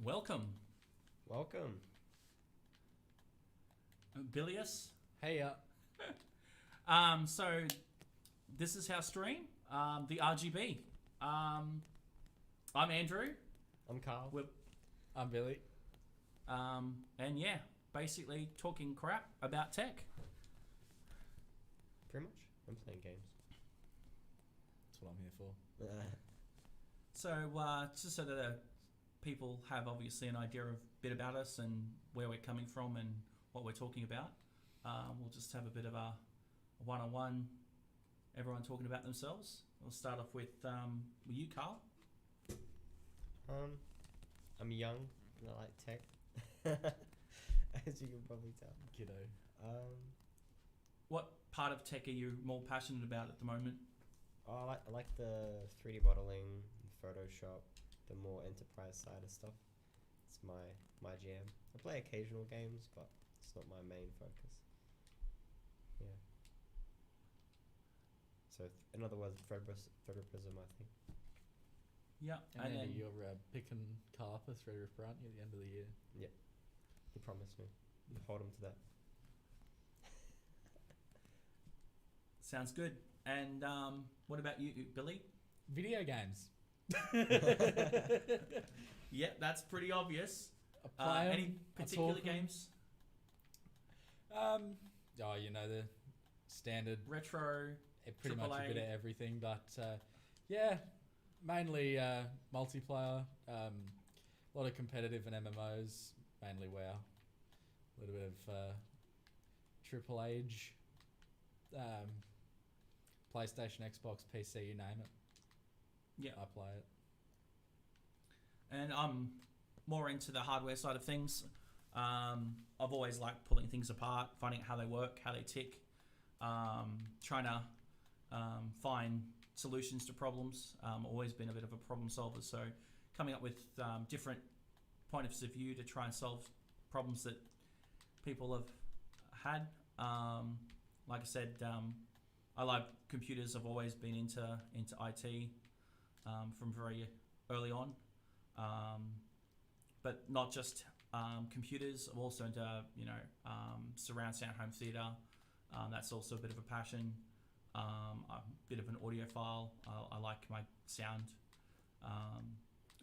welcome. Welcome. Bilius. Hey, So this is our stream, the R.G.B. I'm Andrew. I'm Carl. I'm Billy. And yeah, basically talking crap about tech. Pretty much. I'm playing games. That's what I'm here for. So just so that people have obviously an idea of a bit about us and where we're coming from and what we're talking about, we'll just have a bit of a one-on-one, everyone talking about themselves. We'll start off with you, Carl. I'm young and I like tech, as you can probably tell. Kiddo. What part of tech are you more passionate about at the moment? I like the 3D modeling, Photoshop, the more enterprise side of stuff. It's my jam. I play occasional games, but it's not my main focus. Yeah. So in other words, Threadripperism, I think. Yeah, And Andy, you're picking Carl up a Threadripper, aren't you, at the end of the year? Yeah. He promised me. Hold him to that. Sounds good. And what about you, Billy? Video games. Yeah, that's pretty obvious. Any particular games? The standard. Retro, Pretty much a AAA. bit of everything, but yeah, mainly multiplayer. A lot of competitive and MMOs, mainly WoW. A little bit of Triple H. PlayStation, Xbox, PC, you name it. Yeah. I play it. And I'm more into the hardware side of things. I've always liked pulling things apart, finding out how they work, how they tick, trying to find solutions to problems. Always been a bit of a problem solver, so coming up with different points of view to try and solve problems that people have had. Like I said, I love computers. I've always been into IT from very early on, but not just computers. I'm also into surround sound home theatre. That's also a bit of a passion. I'm a bit of an audiophile. I like my sound.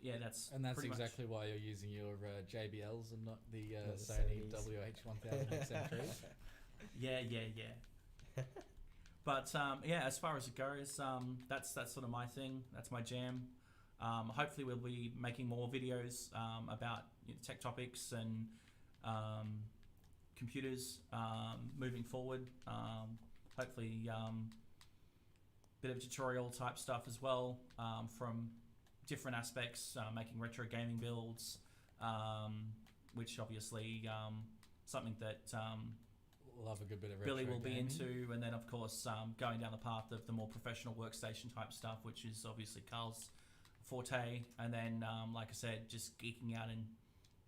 That's exactly why you're using your JBLs and not the Not the Sony Sonys. WH-1000 Yeah. But as far as it goes, that's sort of my thing. That's my jam. Hopefully, we'll be making more videos about tech topics and computers moving forward. Hopefully, bit of tutorial type stuff as well from different aspects, making retro gaming builds, which obviously something that Love a good bit of retro Billy will be gaming. into, and then of course going down the path of the more professional workstation type stuff, which is obviously Carl's forte. And then, like I said, just geeking out in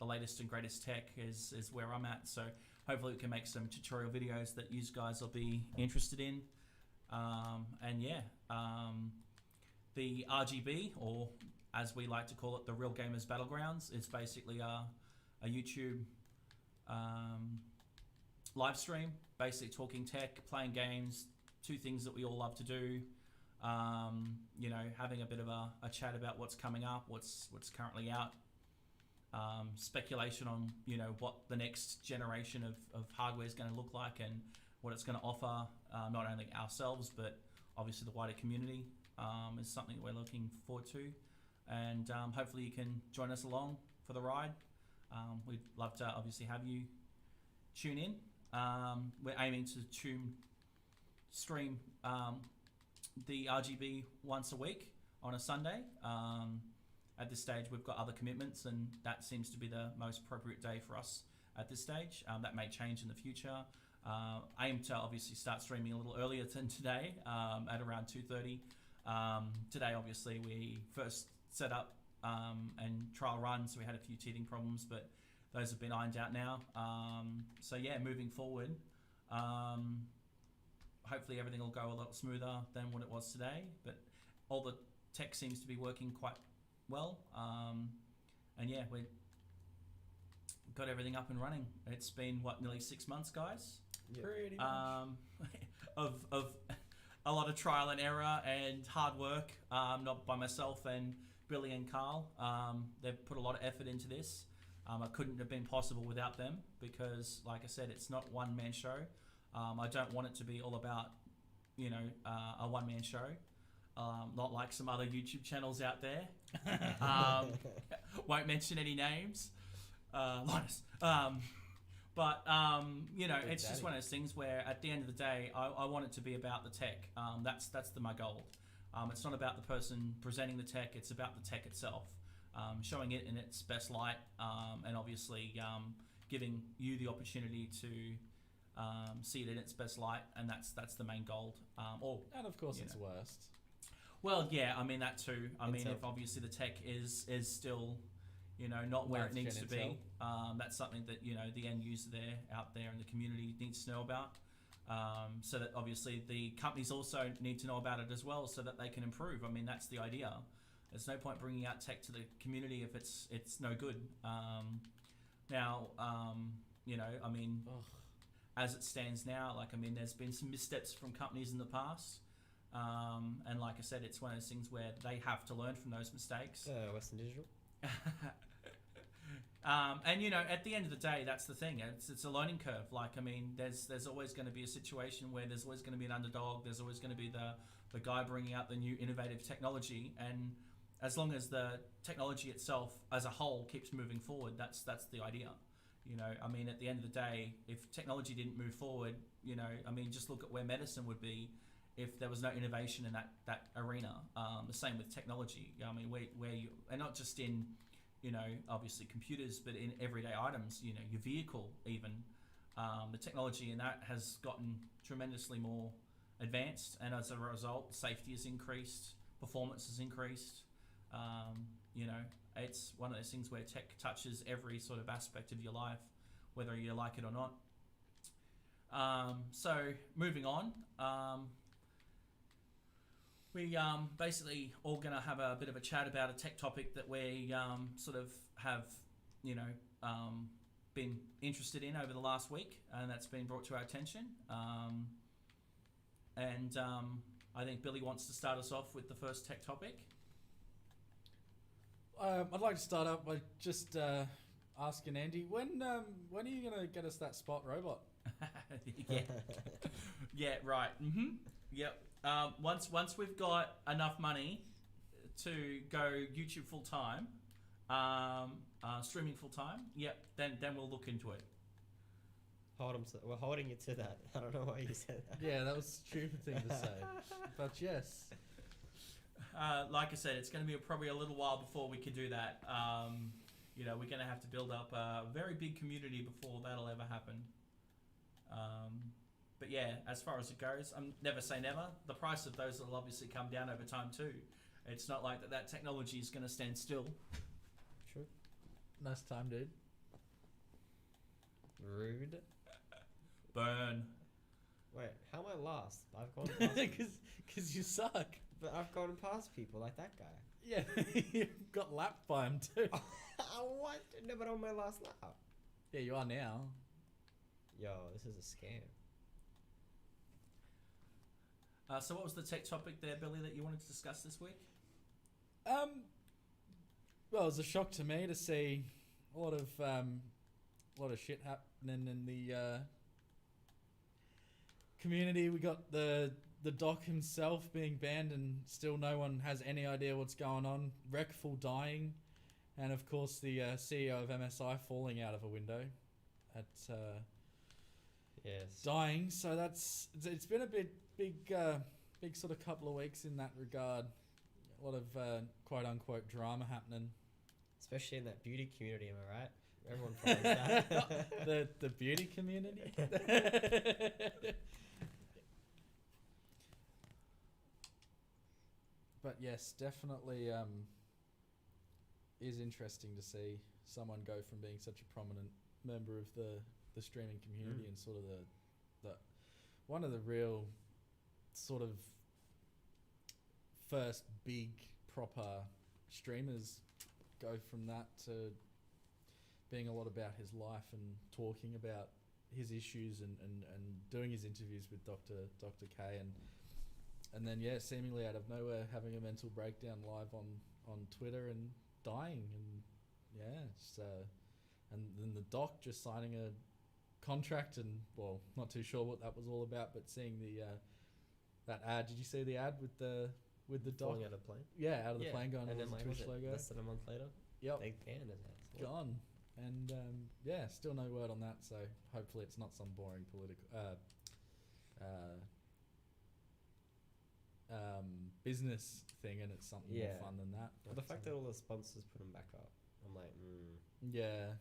the latest and greatest tech is where I'm at. So hopefully we can make some tutorial videos that you guys will be interested in. The R.G.B, or as we like to call it, the Real Gamers Battlegrounds, is basically a YouTube live stream, basically talking tech, playing games, two things that we all love to do. Having a bit of a chat about what's coming up, what's currently out, speculation on what the next generation of hardware is going to look like and what it's going to offer, not only ourselves but obviously the wider community, is something that we're looking forward to, and hopefully you can join us along for the ride. We'd love to obviously have you tune in. We're aiming to stream the R.G.B once a week on a Sunday. At this stage, we've got other commitments, and that seems to be the most appropriate day for us at this stage. That may change in the future. Aim to obviously start streaming a little earlier than today, at around 2:30. Today, obviously, we first set up and trial run, so we had a few teething problems, but those have been ironed out now. Moving forward, hopefully everything will go a lot smoother than what it was today, but all the tech seems to be working quite well. We're got everything up and running. It's been nearly 6 months, guys. Yeah. Pretty much. Of a lot of trial and error and hard work, not by myself and Billy and Carl. They've put a lot of effort into this. It couldn't have been possible without them because, like I said, it's not one man show. I don't want it to be all about, a one man show. Not like some other YouTube channels out there. Won't mention any names. Linus. But it's just one of those things where at the end of the day, I want it to be about the tech. That's my goal. It's not about the person presenting the tech. It's about the tech itself, showing it in its best light, and obviously giving you the opportunity to see it in its best light, and that's the main goal. And of course, it's worst. Well, yeah, I mean that too. I mean, Intel. if obviously the tech is still, not where it Last needs gen to be, Intel. that's something that the end user out there in the community needs to know about. So that obviously the companies also need to know about it as well, so that they can improve. I mean, that's the idea. There's no point bringing out tech to the community if it's no good. Now, I mean, Ugh. as it stands now, there's been some missteps from companies in the past. And like I said, it's one of those things where they have to learn from those mistakes. Western Digital. And at the end of the day, that's the thing. It's a learning curve. There's always going to be a situation where there's always going to be an underdog. There's always going to be the guy bringing out the new innovative technology. And as long as the technology itself as a whole keeps moving forward, that's the idea. At the end of the day, if technology didn't move forward, just look at where medicine would be if there was no innovation in that arena. The same with technology. Where you, and not just in, obviously computers, but in everyday items, your vehicle even. The technology in that has gotten tremendously more advanced, and as a result, safety has increased, performance has increased. It's one of those things where tech touches every sort of aspect of your life, whether you like it or not. So moving on, we basically all going to have a bit of a chat about a tech topic that we sort of have, been interested in over the last week, and that's been brought to our attention. I think Billy wants to start us off with the first tech topic. I'd like to start up by just asking Andy, when are you going to get us that Spot robot? Yeah, right. Yep. Once we've got enough money to go YouTube full time, streaming full time, yep, then we'll look into it. We're holding you to that. I don't know why you said that. Yeah, that was a stupid thing to say. But yes. Like I said, it's going to be probably a little while before we can do that. We're going to have to build up a very big community before that'll ever happen. But yeah, as far as it goes, never say never. The price of those will obviously come down over time too. It's not like that technology is going to stand still. True. Nice time, dude. Rude. Burn. Wait, how am I last? I've gone past Because you suck. But I've gone past people like that guy. Yeah, you got lapped by him too. What? No, but on my last lap. Yeah, you are now. Yo, this is a scam. So what was the tech topic there, Billy, that you wanted to discuss this week? Well, it was a shock to me to see a lot of shit happening in the community. We got the doc himself being banned, and still no one has any idea what's going on. Wreckful dying, and of course the CEO of MSI falling out of a window at Yes. dying. So it's been a big sort of couple of weeks in that regard. A lot of quote unquote drama happening. Especially in that beauty community, am I right? Everyone follows that. the beauty community. But yes, definitely is interesting to see someone go from being such a prominent member of the streaming community and sort of the one of the real sort of first big proper streamers, go from that to being a lot about his life and talking about his issues and doing his interviews with Dr. K and then seemingly out of nowhere having a mental breakdown live on Twitter and dying and and then the doc just signing a contract and not too sure what that was all about, but seeing the that ad. Did you see the ad with the doc? Falling out of the plane. Yeah, out of the plane going and towards then the was Twitch it logo. less than a month later, Yep, they banned his ass. gone. And still no word on that. So hopefully it's not some boring political business thing, and it's something more fun than that. But the fact that all the sponsors put him back up, I'm like, yeah.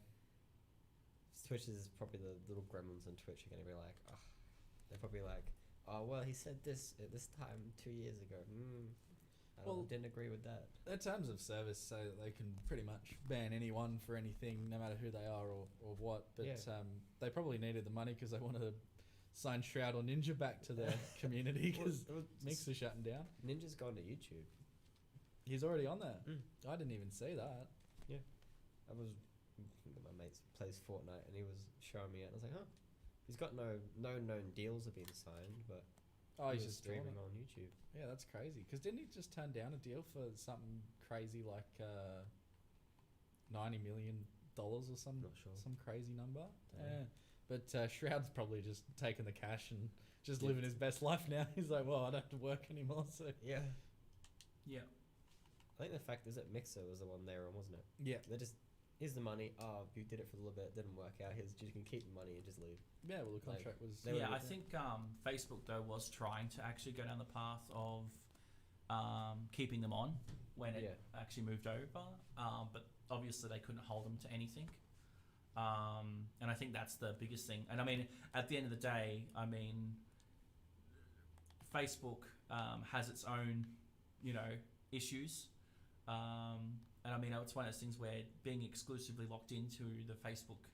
Twitch is probably the little gremlins on Twitch are going to be like, they're probably like, oh, well, he said this at this time 2 years ago. Didn't agree with that. Their terms of service say that they can pretty much ban anyone for anything, no matter who they are or what. But they probably needed the money because they wanted to sign Shroud or Ninja back to their community because Mixer shutting down. Ninja's gone to YouTube. He's already on there. I didn't even see that. Yeah. My mate plays Fortnite and he was showing me it. I was like, he's got no known deals have been signed, but he's was just streaming on YouTube. Yeah, that's crazy. Because didn't he just turn down a deal for something crazy like $90 million or some Not sure. some crazy number? Damn. Yeah, but Shroud's probably just taking the cash and just living his best life now. He's like, well, I don't have to work anymore. So yeah. Yeah. I think the fact is that Mixer was the one they were on, wasn't it? yeah, They just, here's the money. Oh, you did it for a little bit, didn't work out. You can keep the money and just leave. yeah. Well, the Like, contract was. they Yeah, were I with think Facebook though was trying to actually go down the path of keeping them on when it actually moved over, but obviously they couldn't hold them to anything. And I think that's the biggest thing. And I mean, at the end of the day, I mean, Facebook has its own, issues. And I mean, it's one of those things where being exclusively locked into the Facebook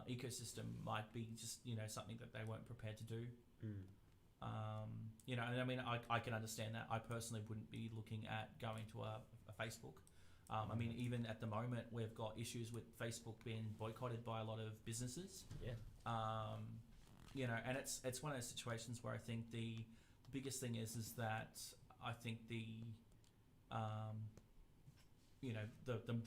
ecosystem might be just, something that they weren't prepared to do. And I mean, I can understand that. I personally wouldn't be looking at going to a Facebook. I mean, even at the moment, we've got issues with Facebook being boycotted by a lot of businesses. Yeah. And it's one of those situations where I think the biggest thing is that I think the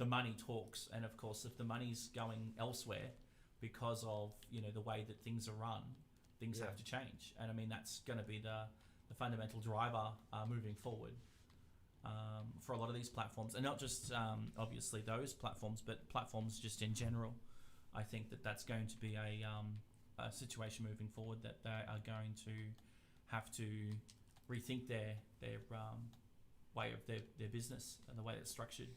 money talks, and of course, if the money's going elsewhere because of the way that things are run, things have to change. And I mean, that's going to be the fundamental driver moving forward. For a lot of these platforms, and not just obviously those platforms, but platforms just in general. I think that's going to be a situation moving forward that they are going to have to rethink their way of their business and the way it's structured.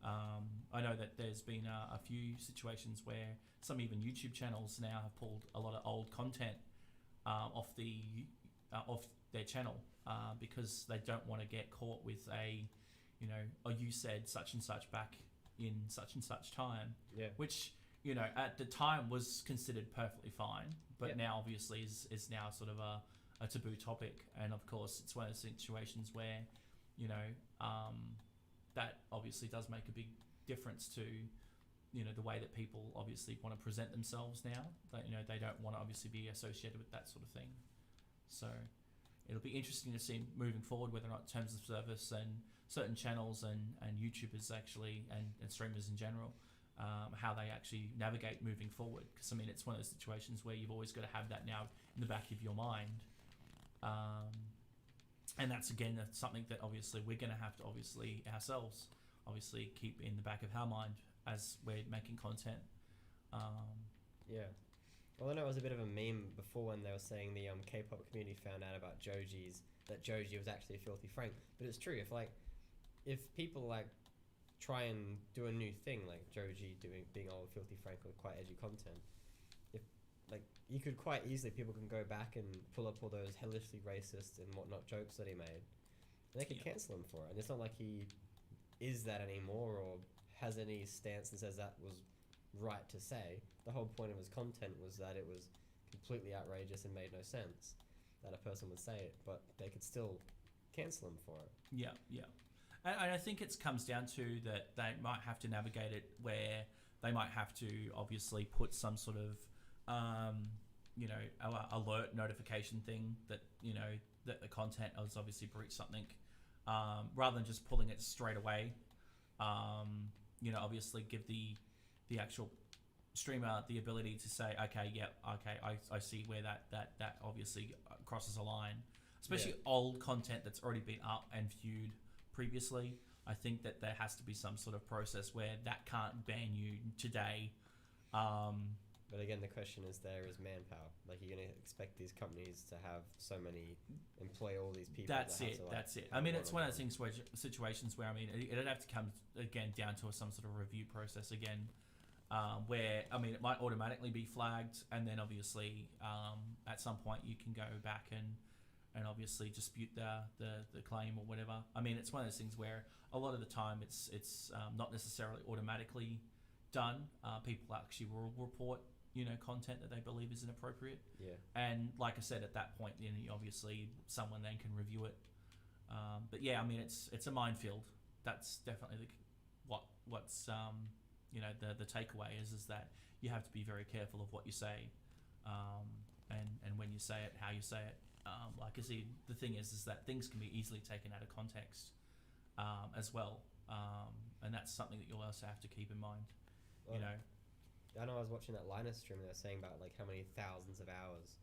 I know that there's been a few situations where some even YouTube channels now have pulled a lot of old content off their channel because they don't want to get caught with you said such and such back in such and such time, which at the time was considered perfectly fine, but now obviously is now sort of a taboo topic. And of course, it's one of those situations where that obviously does make a big difference to the way that people obviously want to present themselves now. That they don't want to obviously be associated with that sort of thing. So it'll be interesting to see moving forward whether or not terms of service and certain channels and YouTubers actually and streamers in general, how they actually navigate moving forward. Because I mean, it's one of those situations where you've always got to have that now in the back of your mind. And that's something that obviously we're going to have to ourselves keep in the back of our mind as we're making content. Well, I know it was a bit of a meme before when they were saying the K-pop community found out about that Joji was actually a filthy Frank. But it's true, if people try and do a new thing like Joji being old filthy Frank with quite edgy content, you could quite easily, people can go back and pull up all those hellishly racist and whatnot jokes that he made, and they could cancel him for it. And it's not like he is that anymore or has any stance and says that was right to say. The whole point of his content was that it was completely outrageous and made no sense that a person would say it, but they could still cancel him for it. Yeah. And I think it comes down to that they might have to navigate it where they might have to obviously put some sort of, alert notification thing that, that the content has obviously breached something, rather than just pulling it straight away. Obviously give the actual streamer the ability to say, okay, I see where that obviously crosses a line, especially old content that's already been up and viewed previously. I think that there has to be some sort of process where that can't ban you today. But again, the question is manpower. Like, you're going to expect these companies to have so many, employ all these people. That's it. I mean, it's one of those things where situations where, I mean, it'd have to come again down to some sort of review process again, where, I mean, it might automatically be flagged, and then obviously at some point you can go back and obviously dispute the claim or whatever. I mean, it's one of those things where a lot of the time it's not necessarily automatically done. People actually will report content that they believe is inappropriate. Yeah. And like I said, at that point, obviously someone then can review it. But yeah, I mean, it's a minefield. That's definitely what's the takeaway is that you have to be very careful of what you say, and when you say it, how you say it. Like I see, the thing is that things can be easily taken out of context, as well, and that's something that you'll also have to keep in mind. I know I was watching that Linus stream and they were saying about like how many thousands of hours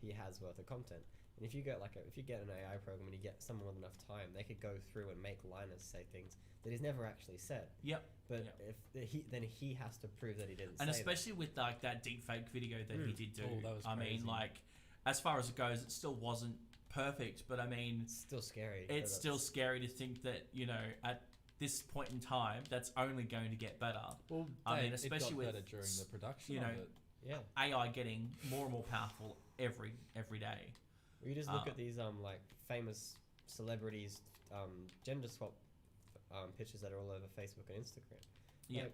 he has worth of content. And if you get if you get an AI program and you get someone with enough time, they could go through and make Linus say things that he's never actually said. Yep. But if he has to prove that he didn't. And say especially with like that deepfake video that he did do. That was crazy. I mean, like, as far as it goes, it still wasn't perfect, but I mean, it's still scary. It's still scary to think that at this point in time, that's only going to get better. Well, I mean, especially it got with better during the production of it. Yeah. AI getting more and more powerful every day. Well, you just look at these like famous celebrities gender swap pictures that are all over Facebook and Instagram. Yeah. Like,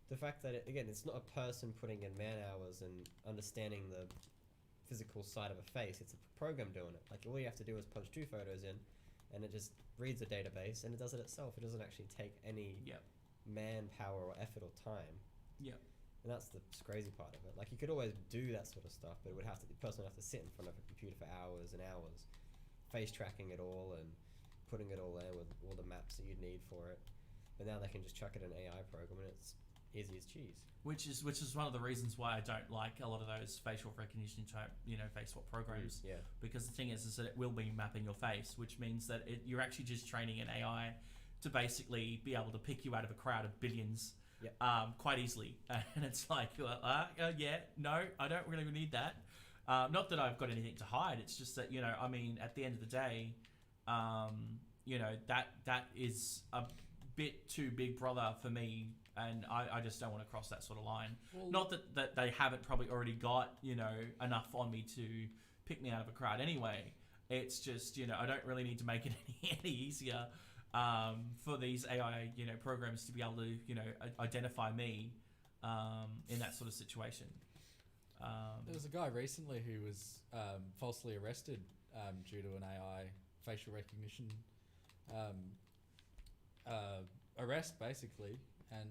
the fact that it's not a person putting in man hours and understanding the physical side of a face. It's a program doing it. Like, all you have to do is punch 2 photos in, and it just reads a database and it does it itself. It doesn't actually take any manpower or effort or time. Yeah. And that's the crazy part of it. Like, you could always do that sort of stuff, but the person would have to sit in front of a computer for hours and hours, face tracking it all and putting it all there with all the maps that you'd need for it. But now they can just chuck it in an AI program and it's easy as cheese. Which is one of the reasons why I don't like a lot of those facial recognition type, face swap programs. Yeah. Because the thing is that it will be mapping your face, which means that you're actually just training an AI to basically be able to pick you out of a crowd of billions, quite easily. And it's like, no, I don't really need that. Not that I've got anything to hide. It's just that, I mean, at the end of the day, that is a bit too big brother for me. And I just don't want to cross that sort of line. Well, not that they haven't probably already got, enough on me to pick me out of a crowd anyway. It's just, I don't really need to make it any easier for these AI, programs to be able to, identify me in that sort of situation. There was a guy recently who was falsely arrested due to an AI facial recognition arrest, basically. And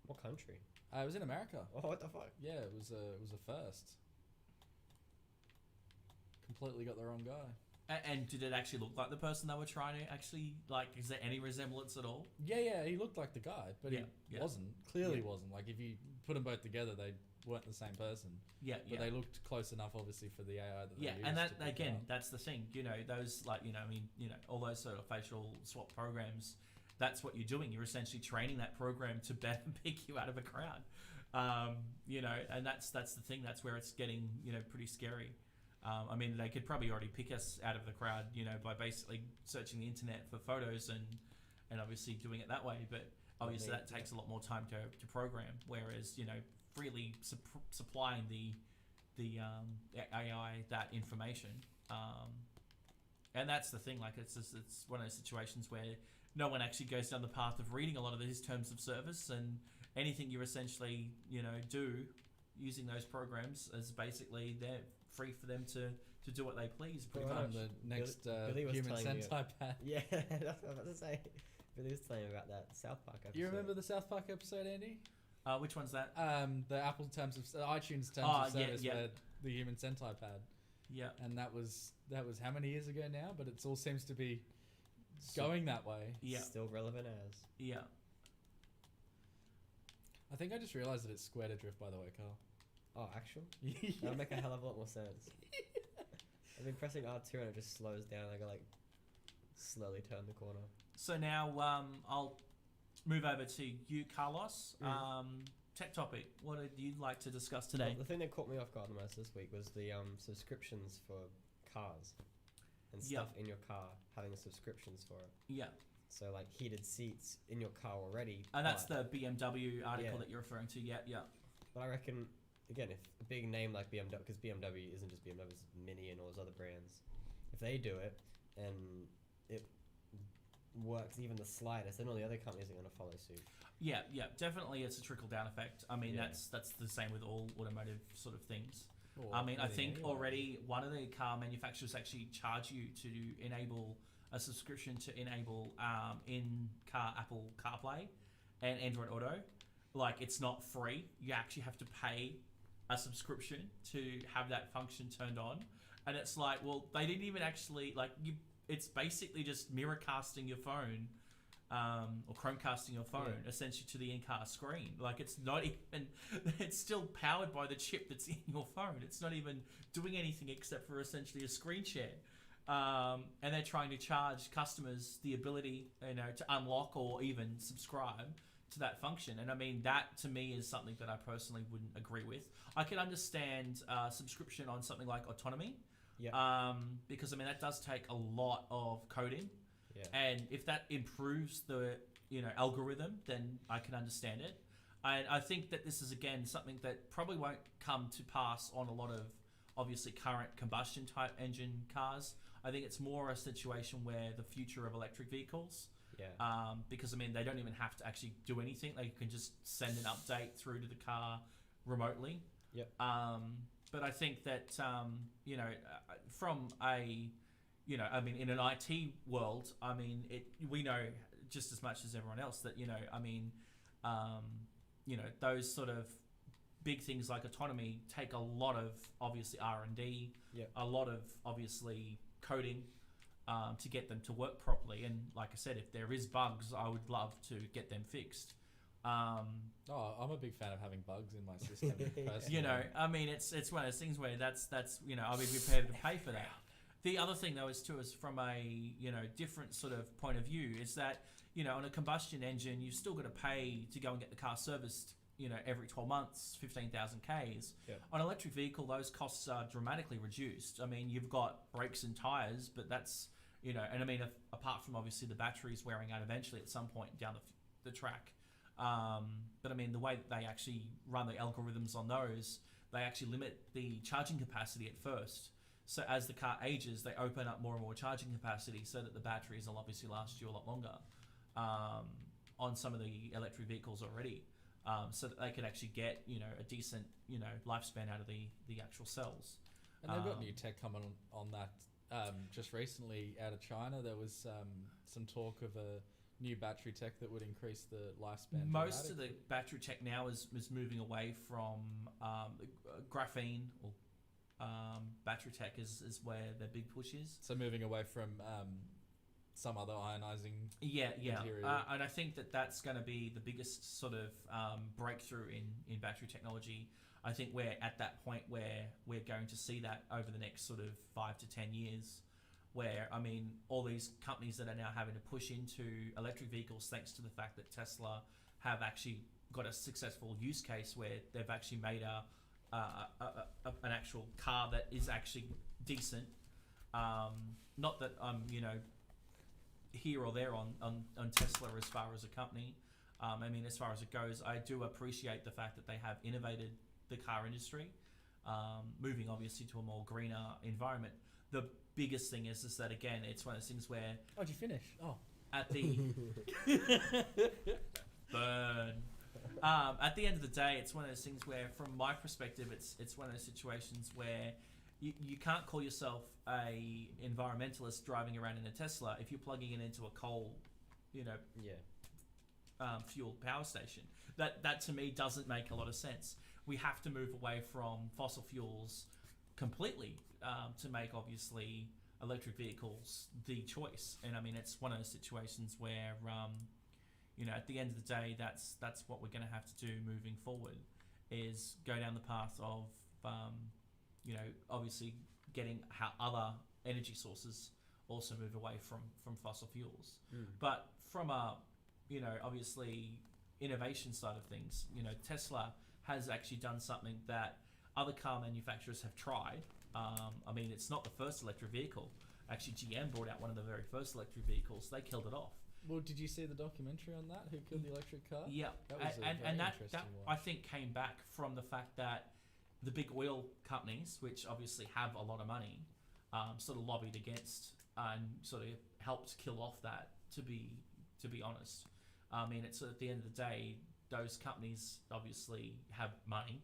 what country? It was in America. Oh, what the fuck? Yeah, it was a first. Completely got the wrong guy. And did it actually look like the person they were trying to actually, like, is there any resemblance at all? Yeah, he looked like the guy, but he wasn't. Clearly wasn't. Like, if you put them both together, they weren't the same person. But they looked close enough, obviously, for the AI that they used. And that, again, that's the thing. Those, like, all those sort of facial swap programs, that's what you're doing. You're essentially training that program to better pick you out of a crowd. And that's the thing. That's where it's getting, pretty scary. I mean, they could probably already pick us out of the crowd, by basically searching the internet for photos and obviously doing it that way. But obviously that takes a lot more time to program. Whereas, freely supplying the AI that information. And that's the thing. Like, it's one of those situations where no one actually goes down the path of reading a lot of these terms of service, and anything you essentially, do using those programs is basically they're free for them to do what they please. Pretty much. The next human sentai pad. Yeah, that's what I was about to say. Billy was telling me about that South Park episode. Do you remember the South Park episode, Andy? Which one's that? The Apple terms of iTunes terms Oh, of service yeah. where the human centipede pad, Yeah. and that was how many years ago now? But it all seems to be going that way. Yeah. Still relevant as. Yeah. I think I just realised that it's square to drift. By the way, Carl. Oh, actual? That would make a hell of a lot more sense. I've been pressing R2 and it just slows down. I gotta like slowly turn the corner. So now I'll move over to you, Carlos. Tech topic. What would you like to discuss today? Well, the thing that caught me off guard the most this week was the subscriptions for cars and stuff in your car, having subscriptions for it. Yeah. So like heated seats in your car already. And that's the BMW article Yeah. that you're referring to. Yeah, yeah. But I reckon, again, if a big name like BMW, because BMW isn't just BMW, it's Mini and all those other brands, if they do it and it works even the slightest, then all the other companies are going to follow suit. Yeah, yeah, definitely it's a trickle down effect. I mean, Yeah. that's the same with all automotive sort of things. Or I mean, I anything think anyway. already one of the car manufacturers actually charge you to enable a subscription to enable in-car Apple CarPlay and Android Auto. Like, it's not free. You actually have to pay a subscription to have that function turned on. And it's like, well, they didn't even actually, like, it's basically just mirror casting your phone or Chromecasting your phone essentially to the in-car screen. Like, it's not even, it's still powered by the chip that's in your phone. It's not even doing anything except for essentially a screen share. And they're trying to charge customers the ability, to unlock or even subscribe to that function. And I mean, that to me is something that I personally wouldn't agree with. I can understand subscription on something like autonomy. Yeah. Because I mean, that does take a lot of coding. Yeah. And if that improves the algorithm, then I can understand it. I think that this is again something that probably won't come to pass on a lot of obviously current combustion type engine cars. I think it's more a situation where the future of electric vehicles, because I mean they don't even have to actually do anything. They can just send an update through to the car remotely. Yep. But I think that from a I mean, in an IT world, I mean, we know just as much as everyone else that, those sort of big things like autonomy take a lot of, obviously, R&D, a lot of, obviously, coding to get them to work properly. And like I said, if there is bugs, I would love to get them fixed. I'm a big fan of having bugs in my system. Personally. I mean, it's one of those things where that's I'll be prepared to pay for that. The other thing though is from a different sort of point of view is that on a combustion engine you've still got to pay to go and get the car serviced every 12 months, 15,000 Ks. Yep. On an electric vehicle those costs are dramatically reduced. I mean you've got brakes and tires, but that's and I mean apart from obviously the batteries wearing out eventually at some point down the track. But I mean the way that they actually run the algorithms on those, they actually limit the charging capacity at first. So as the car ages, they open up more and more charging capacity so that the batteries will obviously last you a lot longer on some of the electric vehicles already, so that they can actually get a decent lifespan out of the actual cells. And they've got new tech coming on that. Just recently out of China, there was some talk of a new battery tech that would increase the lifespan. Most of the battery tech now is moving away from graphene or battery tech is where their big push is. So moving away from some other ionizing material. And I think that's going to be the biggest sort of breakthrough in battery technology. I think we're at that point where we're going to see that over the next sort of 5 to 10 years, where I mean all these companies that are now having to push into electric vehicles thanks to the fact that Tesla have actually got a successful use case where they've actually made an actual car that is actually decent. Not that I'm here or there on Tesla as far as a company. I mean, as far as it goes, I do appreciate the fact that they have innovated the car industry, moving obviously to a more greener environment. The biggest thing is that again, it's one of those things where Oh, did you finish? Oh, at the burn. At the end of the day, it's one of those things where, from my perspective, it's one of those situations where you can't call yourself a environmentalist driving around in a Tesla if you're plugging it into a coal, Yeah. fuel power station. That to me doesn't make a lot of sense. We have to move away from fossil fuels completely to make obviously electric vehicles the choice. And I mean, it's one of those situations where at the end of the day, that's what we're going to have to do moving forward, is go down the path of obviously getting how other energy sources also move away from fossil fuels. But from a obviously innovation side of things, Tesla has actually done something that other car manufacturers have tried. I mean, it's not the first electric vehicle. Actually, GM brought out one of the very first electric vehicles. They killed it off. Well, did you see the documentary on that? Who killed the electric car? Yeah, That was and that interesting I watch. think came back from the fact that the big oil companies, which obviously have a lot of money, sort of lobbied against and sort of helped kill off that. To be honest, I mean, it's at the end of the day, those companies obviously have money,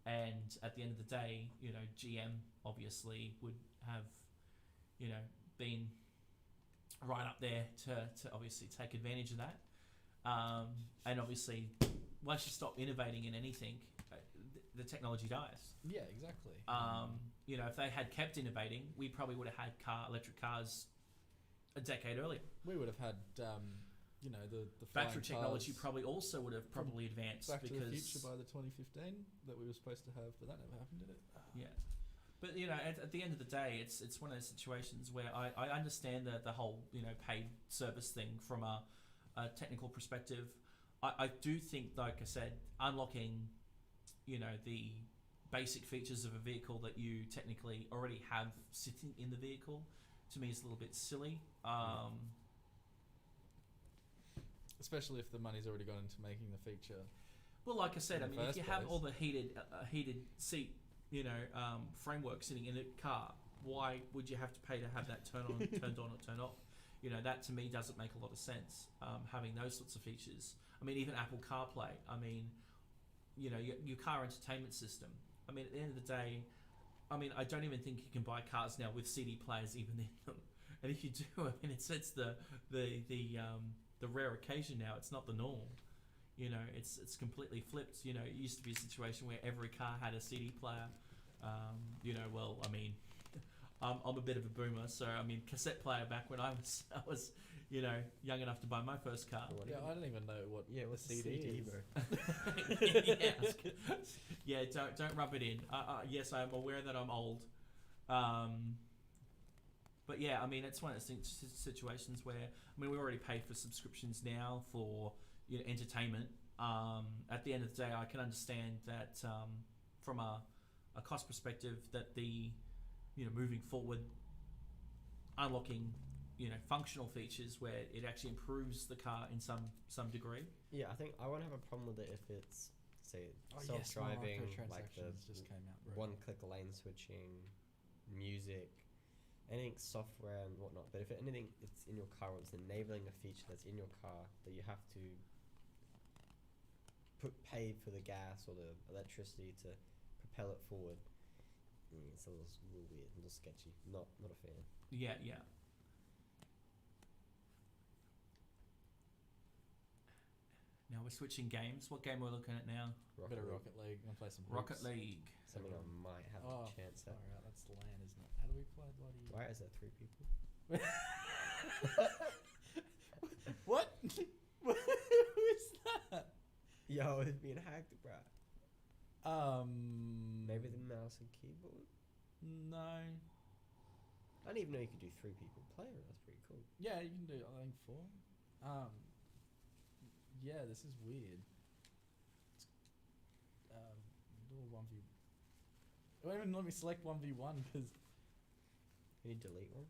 and at the end of the day, GM obviously would have, been right up there to obviously take advantage of that. And obviously, once you stop innovating in anything, the technology dies. Yeah, exactly. If they had kept innovating, we probably would have had electric cars a decade earlier. We would have had, the flying Battery technology cars probably also would have probably advanced Back because to the Future by the 2015 that we were supposed to have, but that never happened, did it? yeah. But at the end of the day, it's one of those situations where I understand the whole paid service thing from a technical perspective. I do think, like I said, unlocking the basic features of a vehicle that you technically already have sitting in the vehicle, to me is a little bit silly. Especially if the money's already gone into making the feature. Well, like I said, In I the mean, if first you have place. all the heated seat, framework sitting in a car, why would you have to pay to have that turned on or turned off? That to me doesn't make a lot of sense. Having those sorts of features. I mean, even Apple CarPlay. I mean, your car entertainment system. I mean, at the end of the day, I mean, I don't even think you can buy cars now with CD players even in them. And if you do, I mean, it's the rare occasion now. It's not the norm. It's completely flipped. It used to be a situation where every car had a CD player. Well, I mean, I'm a bit of a boomer, so I mean, cassette player back when I was young enough to buy my first car. Yeah, I don't even know what What's the the CD CD, is. bro? Yeah, don't rub it in. Yes, I'm aware that I'm old. But yeah, I mean, it's one of those situations where, I mean, we already pay for subscriptions now for entertainment. At the end of the day, I can understand that from a cost perspective, that the moving forward, unlocking functional features where it actually improves the car in some degree. Yeah, I think I won't have a problem with it if it's, say, Oh, self-driving, yes, like the just came out. Bro. one-click lane switching, music, anything software and whatnot. But if anything, it's in your car, or it's enabling a feature that's in your car that you have to pay for the gas or the electricity to propel it forward. It's a little weird, a little sketchy. Not a fan. Yeah. Now we're switching games. What game are we looking at now? Bit of Rocket League. I'm gonna play some Rocket Hoops. League. Something I might have a chance at. Alright, that's LAN, isn't it? How do we play bloody? Why is there 3 people? What? Who is that? Yo, it's being hacked, bruh. Maybe the mouse and keyboard? No. I didn't even know you could do 3 people player. That's pretty cool. Yeah, you can do, I think, 4. Yeah, this is weird. Do a 1v. It won't even let me select 1v1 because Can you delete one?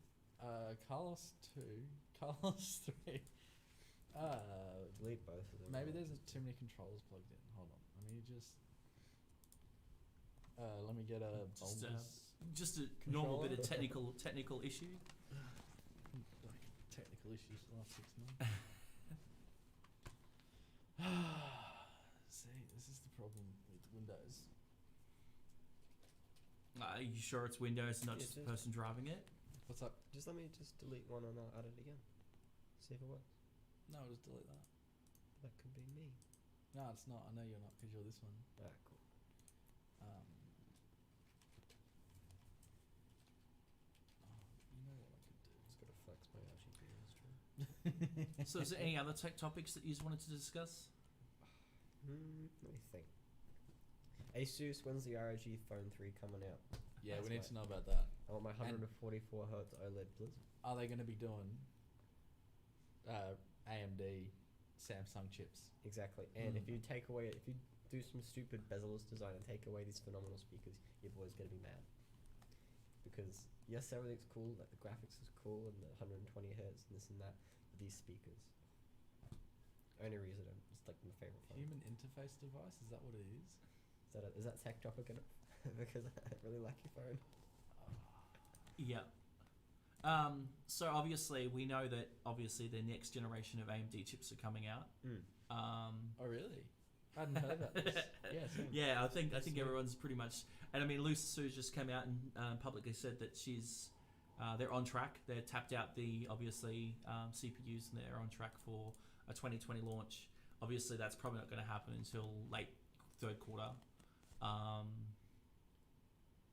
Carlos 2, Carlos 3. Delete both of them. Maybe there's too many controllers plugged in. Hold on, let me just. Let me get a Just a normal Controller? bit of technical issue. like technical issues for the last 6 months. See, this is the problem with Windows. Are you sure it's Windows, not Yeah, just the just- person driving it? What's up? Just let me just delete one and I'll add it again. See if it works. No, just delete that. That could be me. No, it's not. I know you're not because you're this one. Ah, cool. You know what I could do? Just gotta flex my R.G.B stream. So, is there any other tech topics that you wanted to discuss? Let me think. Asus, when's the ROG Phone 3 coming out? Yeah, we That's need right. to know about that. I want my 144 Hz OLED Blizzard. Are they going to be doing AMD Samsung chips? Exactly. And if you do some stupid bezel-less design and take away these phenomenal speakers, your boy's gonna be mad. Because yes, everything's cool, like the graphics is cool and the 120 Hz and this and that, but these speakers. Only reason it's like my favorite phone. Human interface device? Is that what it is? Is that tech topic enough? Because I really like your phone. Yeah. So obviously we know that the next generation of AMD chips are coming out. Oh really? I hadn't heard about this. Yeah, same. Yeah, I think Sweet. everyone's pretty much, and I mean, Lisa Su's just came out and publicly said that they're on track. They're tapped out the CPUs and they're on track for a 2020 launch. Obviously, that's probably not going to happen until late third quarter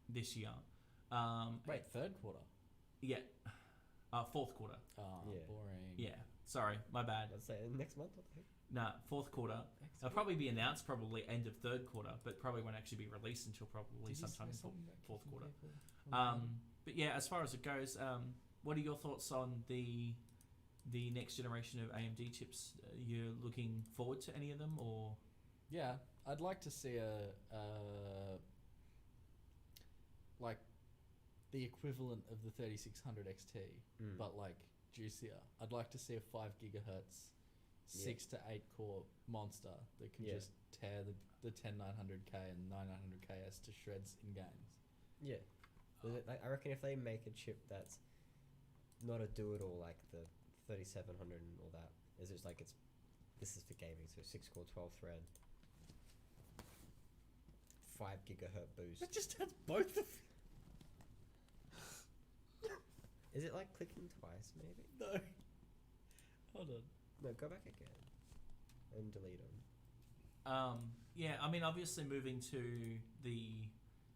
this year. Wait, third quarter? Yeah, fourth quarter. Oh, Yeah. boring. Yeah, sorry, my bad. Let's say next month, what the heck? Nah, fourth quarter. They'll probably be announced probably end of third quarter, but probably won't actually be released until probably sometime in fourth quarter. But yeah, as far as it goes, what are your thoughts on the next generation of AMD chips? You're looking forward to any of them, or? Yeah, I'd like to see like the equivalent of the 3600 XT, but like juicier. I'd like to see a 5 gigahertz, 6 to 8 core monster that can just tear the 10900K and 9900KS to shreds in games. Yeah. I reckon if they make a chip that's not a do-it-all like the 3700 and all that, is it's like this is for gaming, so 6 core 12 thread, 5 gigahertz boost. It just has both of. Is it like clicking twice maybe? No. Hold on. No, go back again and delete them. Yeah, I mean, obviously moving to the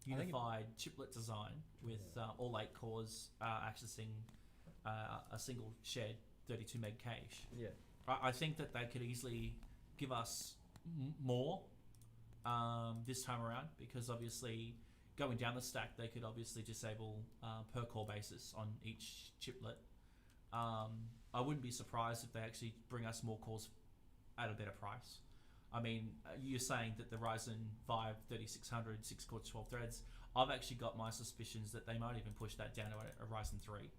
unified chiplet design with all 8 cores accessing a single shared 32 meg cache. Yeah. I think that they could easily give us more this time around, because obviously going down the stack, they could obviously disable per core basis on each chiplet. I wouldn't be surprised if they actually bring us more cores at a better price. I mean, you're saying that the Ryzen 5 3600 6 core 12 threads, I've actually got my suspicions that they might even push that down to a Ryzen 3.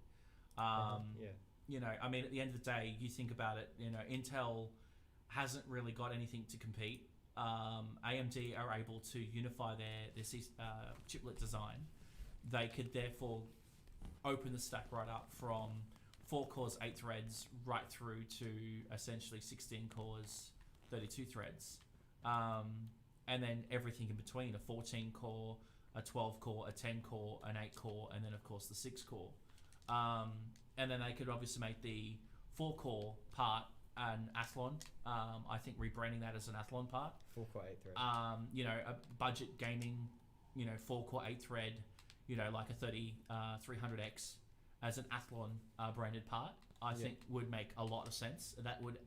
Yeah. You know, I mean, at the end of the day, you think about it, you know, Intel hasn't really got anything to compete. AMD are able to unify their chiplet design. They could therefore open the stack right up from 4 cores, 8 threads, right through to essentially 16 cores, 32 threads. And then everything in between, a 14 core, a 12 core, a 10 core, an 8 core, and then of course the 6 core. And then they could obviously make the 4 core part an Athlon. I think rebranding that as an Athlon part. 4 core 8 thread. You know, a budget gaming, you know, 4 core 8 thread, you know, like a 300X as an Athlon branded part, I think would make a lot of sense. That would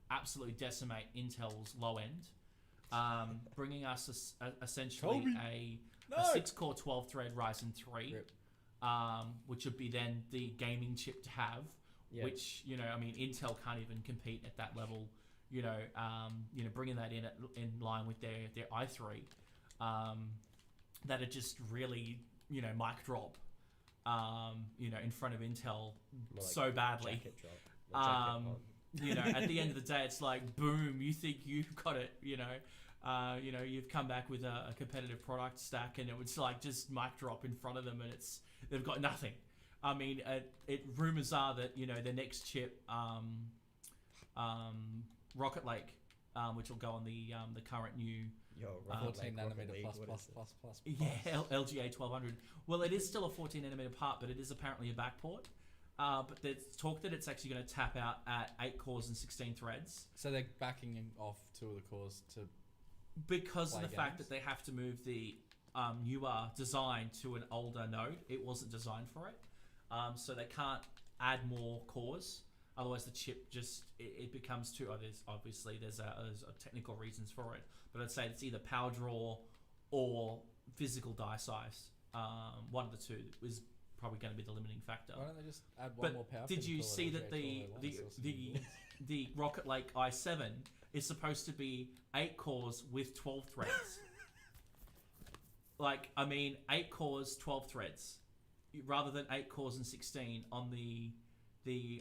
absolutely decimate Intel's low end, bringing us essentially a 6 core 12 thread Ryzen 3, which would be then the gaming chip to have. Which, you know, I mean, Intel can't even compete at that level. You know, bringing that in line with their i3, that'd just really, you know, mic drop, you know, in front of Intel so badly. Jacket drop. You know, at the end of the day, it's like, boom, you think you've got it, you know, you've come back with a competitive product stack, and it was like just mic drop in front of them, and they've got nothing. I mean, rumors are that, you know, the next chip, Rocket Lake, which will go on the current new 14 nanometer plus. LGA 1200. Well, it is still a 14 nanometer part, but it is apparently a backport. but there's talk that it's actually going to tap out at 8 cores and 16 threads So they're backing off 2 of the cores to. because of Play the fact games? that they have to move the newer design to an older node. It wasn't designed for it, so they can't add more cores. Otherwise, the chip just it becomes too. There's a technical reasons for it, but I'd say it's either power draw or physical die size. One of the two is probably going to be the limiting factor. Why don't they just add one But more power? did pin you and call it see that RGB all they want? the It's awesome the boards. the Rocket Lake i7 is supposed to be 8 cores with 12 threads? Like, I mean, 8 cores, 12 threads, rather than 8 cores and 16 on the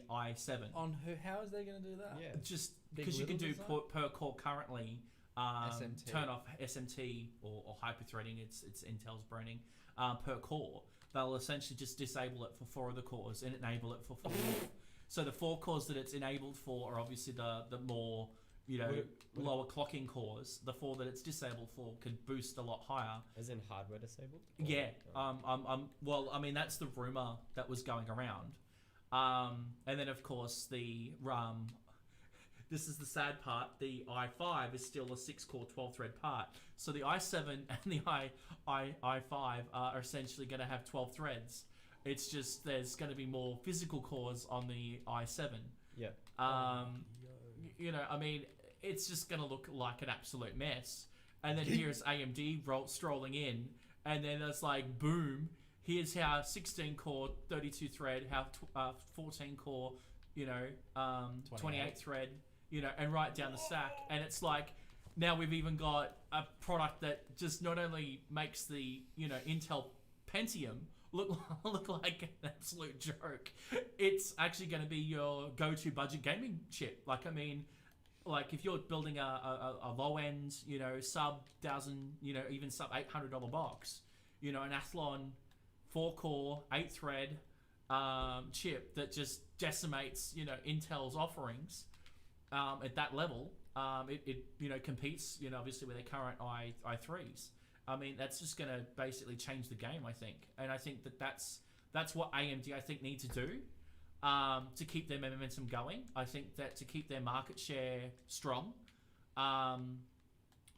i7. On who? How is they going to do that? Yeah. Just Big because you can do little per core currently, SMT. turn off SMT or hyperthreading. It's Intel's branding per core. They'll essentially just disable it for 4 of the cores and enable it for 4 more. So the 4 cores that it's enabled for are obviously the more Would it- lower clocking cores. The 4 that it's disabled for can boost a lot higher. As in hardware disabled? Or- Yeah. oh. Well, I mean, that's the rumor that was going around. And then of course this is the sad part. The i5 is still a 6-core, 12-thread part. So the i7 and the i5 are essentially going to have 12 threads. It's just there's going to be more physical cores on the i7. Yeah. You know, I mean, it's just going to look like an absolute mess. And then here's AMD strolling in, and then it's like, boom, here's how 16 core, 32 thread, how 14 core, 28 thread, and right down the stack. And it's like, now we've even got a product that just not only makes the, Intel Pentium look like an absolute joke, it's actually going to be your go-to budget gaming chip. Like, I mean, like if you're building a low end, sub 1,000, even sub $800 box, an Athlon 4-core, 8-thread chip that just decimates, Intel's offerings at that level. It competes, obviously with their current i3s. I mean, that's just going to basically change the game, I think. And I think that's what AMD, I think, need to do to keep their momentum going. I think that to keep their market share strong, I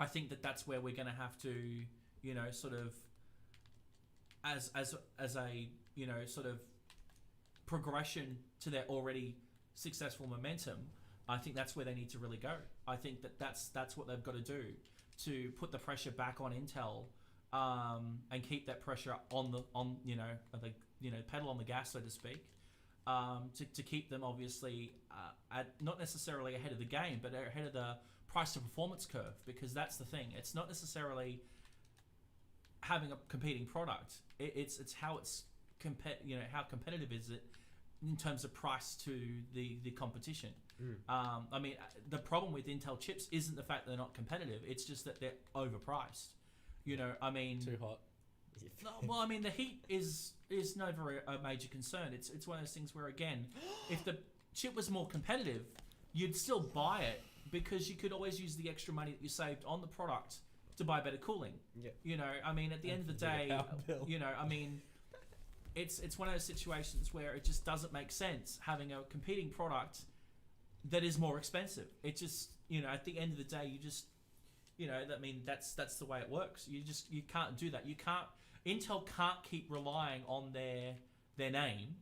think that's where we're going to have to, sort of as a sort of progression to their already successful momentum. I think that's where they need to really go. I think that's what they've got to do to put the pressure back on Intel, and keep that pressure on the pedal on the gas, so to speak, to keep them obviously at not necessarily ahead of the game, but ahead of the price to performance curve, because that's the thing. It's not necessarily having a competing product. It's how it's how competitive is it in terms of price to the competition. I mean, the problem with Intel chips isn't the fact that they're not competitive. It's just that they're overpriced. I mean, Too hot. no, well, I mean, the heat is never a major concern. It's one of those things where, again, if the chip was more competitive, you'd still buy it because you could always use the extra money that you saved on the product to buy better cooling. Yeah. I mean, at the end of the day, I mean, it's one of those situations where it just doesn't make sense having a competing product that is more expensive. It just, at the end of the day, you just, I mean, that's the way it works. You can't do that. Intel can't keep relying on their name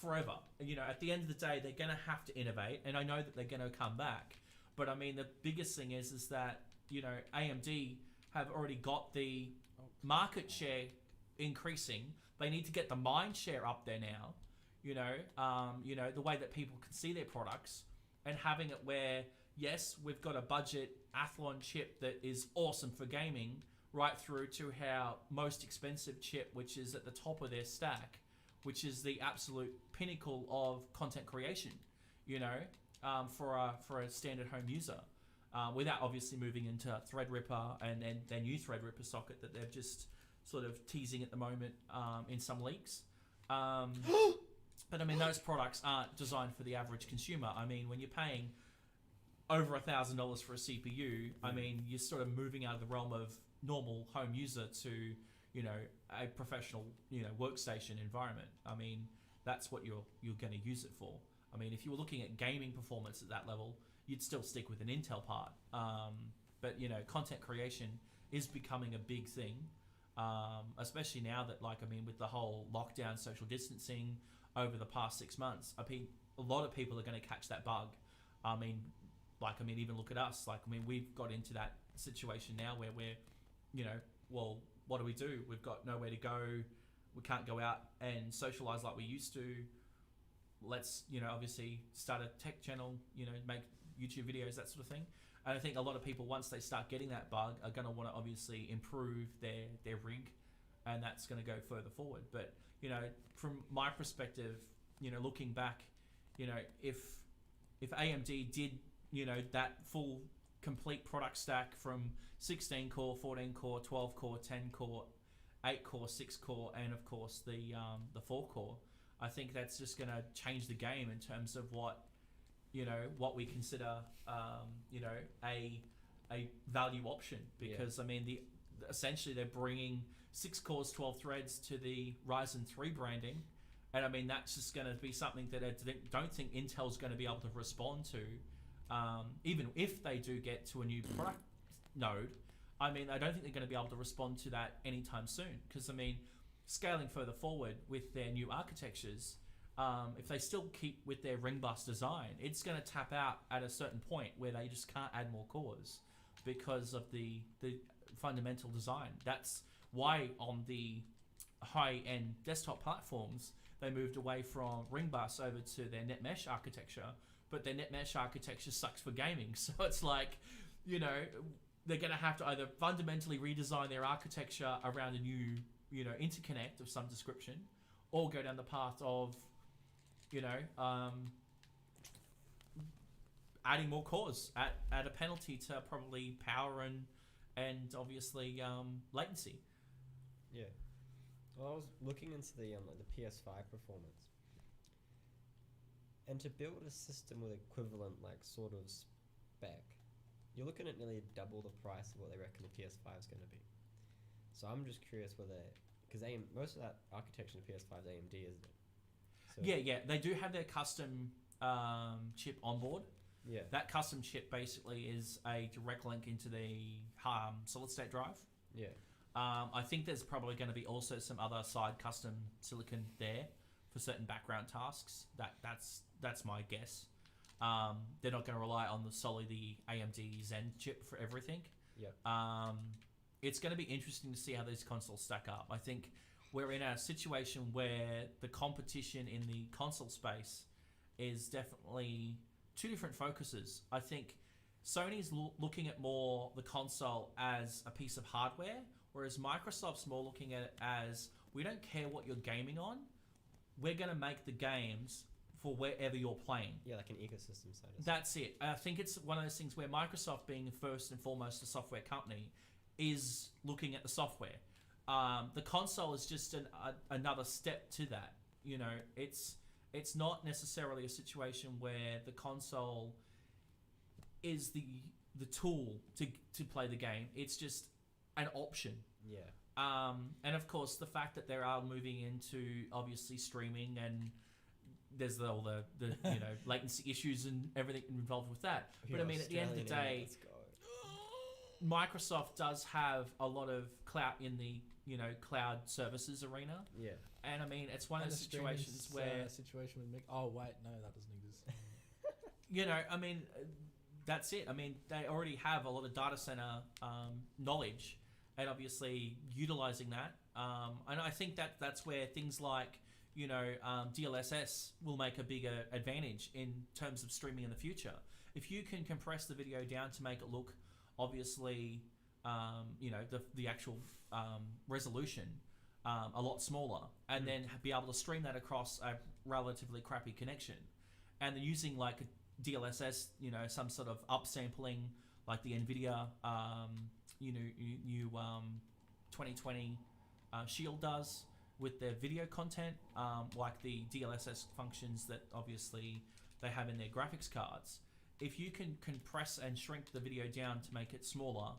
forever. At the end of the day, they're going to have to innovate, and I know that they're going to come back. But I mean, the biggest thing is that, AMD have already got the market share increasing. They need to get the mind share up there now. The way that people can see their products, and having it where, yes, we've got a budget Athlon chip that is awesome for gaming, right through to our most expensive chip, which is at the top of their stack, which is the absolute pinnacle of content creation, for a standard home user, without obviously moving into Threadripper and their new Threadripper socket that they're just sort of teasing at the moment in some leaks. But I mean, those products aren't designed for the average consumer. I mean, when you're paying over $1,000 for a CPU, I mean, you're sort of moving out of the realm of normal home user to, a professional, workstation environment. I mean, that's what you're going to use it for. I mean, if you were looking at gaming performance at that level, you'd still stick with an Intel part. But content creation is becoming a big thing, especially now that, with the whole lockdown, social distancing over the past 6 months, a lot of people are going to catch that bug. Even look at us. We've got into that situation now where we're, well, what do we do? We've got nowhere to go. We can't go out and socialize like we used to. Let's, obviously start a tech channel, make YouTube videos, that sort of thing. And I think a lot of people, once they start getting that bug, are going to want to obviously improve their rig, and that's going to go further forward. But, from my perspective, looking back, if AMD did, that full complete product stack from 16 core, 14 core, 12 core, 10 core, 8 core, 6 core, and of course the 4 core, I think that's just going to change the game in terms of what we consider, a value option, because essentially they're bringing 6 cores, 12 threads to the Ryzen 3 branding, and that's just going to be something that I don't think Intel's going to be able to respond to, even if they do get to a new product node. I don't think they're going to be able to respond to that anytime soon, because scaling further forward with their new architectures, if they still keep with their ring bus design, it's going to tap out at a certain point where they just can't add more cores because of the fundamental design. That's why on the high-end desktop platforms, they moved away from ring bus over to their net mesh architecture, but their net mesh architecture sucks for gaming. So it's like, they're going to have to either fundamentally redesign their architecture around a new, interconnect of some description, or go down the path of, adding more cores at a penalty to probably power and obviously latency. Yeah. Well, I was looking into the PS5 performance, and to build a system with equivalent sort of spec, you're looking at nearly double the price of what they reckon the PS5 is going to be. So I'm just curious whether, because most of that architecture in the PS5 is AMD, isn't it? So Yeah, they do have their custom chip on board. Yeah. That custom chip basically is a direct link into the solid state drive. Yeah. I think there's probably going to be also some other side custom silicon there for certain background tasks. That's my guess. They're not going to rely on solely the AMD Zen chip for everything. Yeah. It's going to be interesting to see how these consoles stack up. I think we're in a situation where the competition in the console space is definitely two different focuses. I think Sony's looking at more the console as a piece of hardware, whereas Microsoft's more looking at it as, we don't care what you're gaming on, we're going to make the games for wherever you're playing. Yeah, like an ecosystem side. That's it. I think it's one of those things where Microsoft, being first and foremost a software company, is looking at the software. The console is just another step to that. It's not necessarily a situation where the console is the tool to play the game. It's just an option. Yeah. And of course, the fact that they are moving into obviously streaming, and there's all the latency issues and everything involved with that. But at the end of the day, Microsoft does have a lot of clout in the cloud services arena. Yeah. And it's one of those situations where situation with Mick. Oh wait, no, that doesn't exist. That's it. They already have a lot of data center knowledge, and obviously utilizing that. And I think that's where things like DLSS will make a bigger advantage in terms of streaming in the future. If you can compress the video down to make it look, obviously, the actual resolution a lot smaller, and then be able to stream that across a relatively crappy connection, and then using like a DLSS, some sort of upsampling like the NVIDIA, new 2020 Shield does with their video content, like the DLSS functions that obviously they have in their graphics cards. If you can compress and shrink the video down to make it smaller,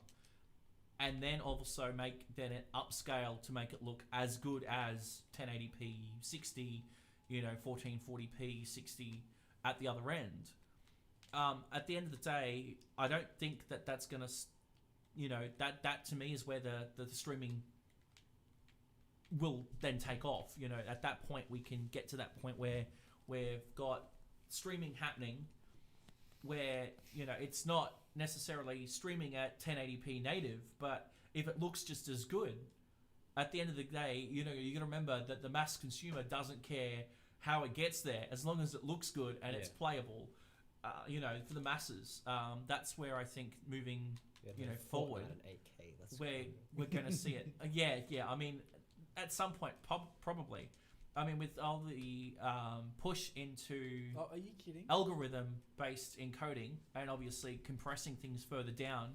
and then also make then it upscale to make it look as good as 1080p 60, 1440p 60 at the other end. At the end of the day, I don't think that that's gonna, that to me is where the streaming will then take off. At that point we can get to that point where we've got streaming happening, where it's not necessarily streaming at 1080p native, but if it looks just as good, at the end of the day, you gotta remember that the mass consumer doesn't care how it gets there, as long as it looks good and it's playable. For the masses, that's where I think moving, forward, Fortnite in 8K, that's where crazy. we're going to see it. Yeah. I mean, at some point, probably. I mean, with all the push into Oh, are you kidding? algorithm-based encoding and obviously compressing things further down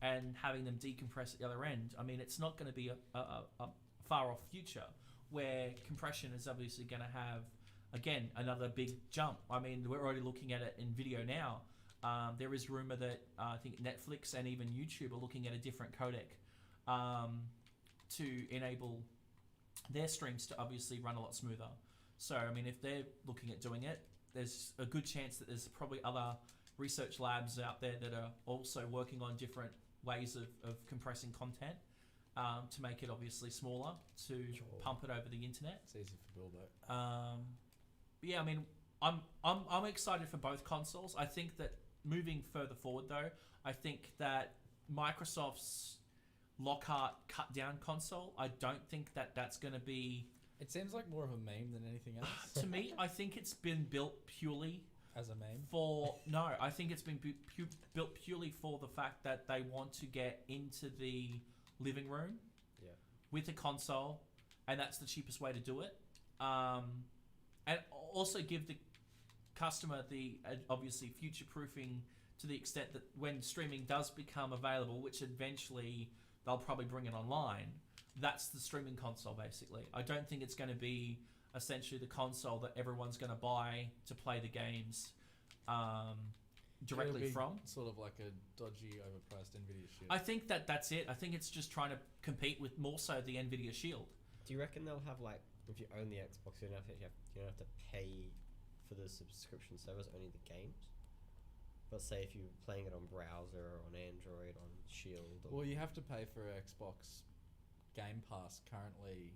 and having them decompress at the other end, I mean, it's not going to be a far-off future where compression is obviously going to have, again, another big jump. I mean, we're already looking at it in video now. There is rumor that I think Netflix and even YouTube are looking at a different codec to enable their streams to obviously run a lot smoother. So, I mean, if they're looking at doing it, there's a good chance that there's probably other research labs out there that are also working on different ways of compressing content to make it obviously smaller, to pump it over the internet. It's easy for Bill though. Yeah, I mean, I'm excited for both consoles. I think that moving further forward, though, I think that Microsoft's Lockhart cut down console, I don't think that that's going to be. It seems like more of a meme than anything else. To me, I think it's been built purely As a meme? I think it's been built purely for the fact that they want to get into the living room with a console, and that's the cheapest way to do it. And also give the customer the obviously future-proofing to the extent that when streaming does become available, which eventually they'll probably bring it online, that's the streaming console basically. I don't think it's going to be essentially the console that everyone's going to buy to play the games directly from. Sort of like a dodgy, overpriced Nvidia shit. I think that's it. I think it's just trying to compete with more so the Nvidia Shield. Do you reckon they'll have, like, if you own the Xbox, you don't have to pay for the subscription service, only the games? But say if you're playing it on browser or on Android, on Shield. Or Well, you have to pay for Xbox Game Pass currently,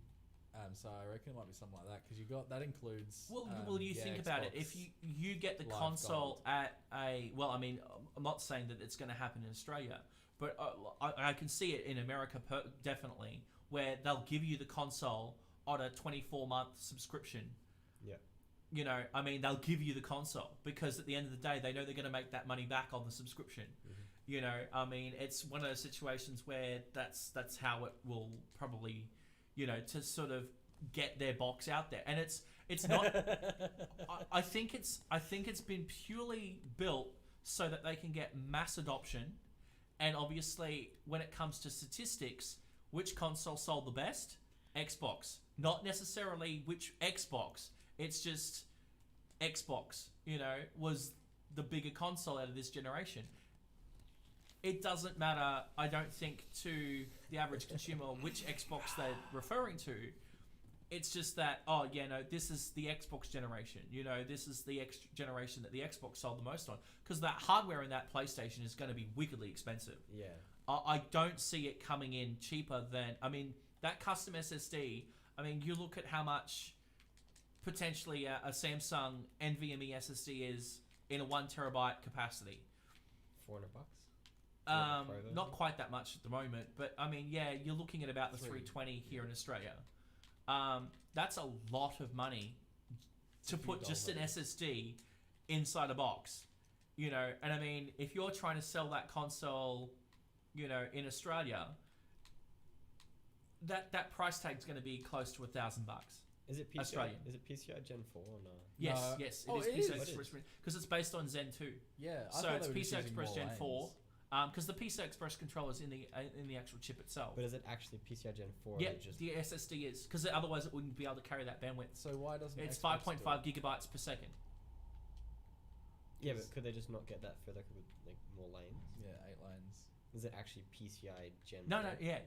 so I reckon it might be something like that, because that includes. Well, you think about it. If you get the Live console Gold. at a, well, I mean, I'm not saying that it's going to happen in Australia, but I can see it in America definitely, where they'll give you the console on a 24-month subscription. Yeah. I mean, they'll give you the console because at the end of the day, they know they're going to make that money back on the subscription. Mm-hmm. I mean, it's one of those situations where that's how it will probably, to sort of get their box out there. And it's not. I think it's been purely built so that they can get mass adoption, and obviously when it comes to statistics, which console sold the best? Xbox. Not necessarily which Xbox. It's just Xbox, was the bigger console out of this generation. It doesn't matter, I don't think, to the average consumer which Xbox they're referring to. It's just that, this is the Xbox generation. This is the generation that the Xbox sold the most on. Because that hardware in that PlayStation is going to be wickedly expensive. Yeah. I don't see it coming in cheaper than, that custom SSD, you look at how much potentially a Samsung NVMe SSD is in a 1 terabyte capacity. $400. Not quite that much at the moment, but you're looking at about the 320 here in Australia. That's a lot of money to put just an SSD inside a box, and if you're trying to sell that console, in Australia, that price tag is going to be close to $1,000. Is it PCI? Australian. Is it PCI Gen 4 or no? Yes, No. yes, Oh, it it is is. PCI Express because it's based on Zen 2. Yeah, I So thought it's they were just PCI using Express more Gen lanes. 4 because the PCI Express controller is in the actual chip itself. But is it actually PCI Gen 4? Yeah, Or just the SSD is because otherwise it wouldn't be able to carry that bandwidth. So why doesn't It's Xbox 5.5 do it? gigabytes per second. yeah, but could they just not get that further with like more lanes? Yeah, 8 lanes. Is it actually PCI Gen? No, 4? yeah.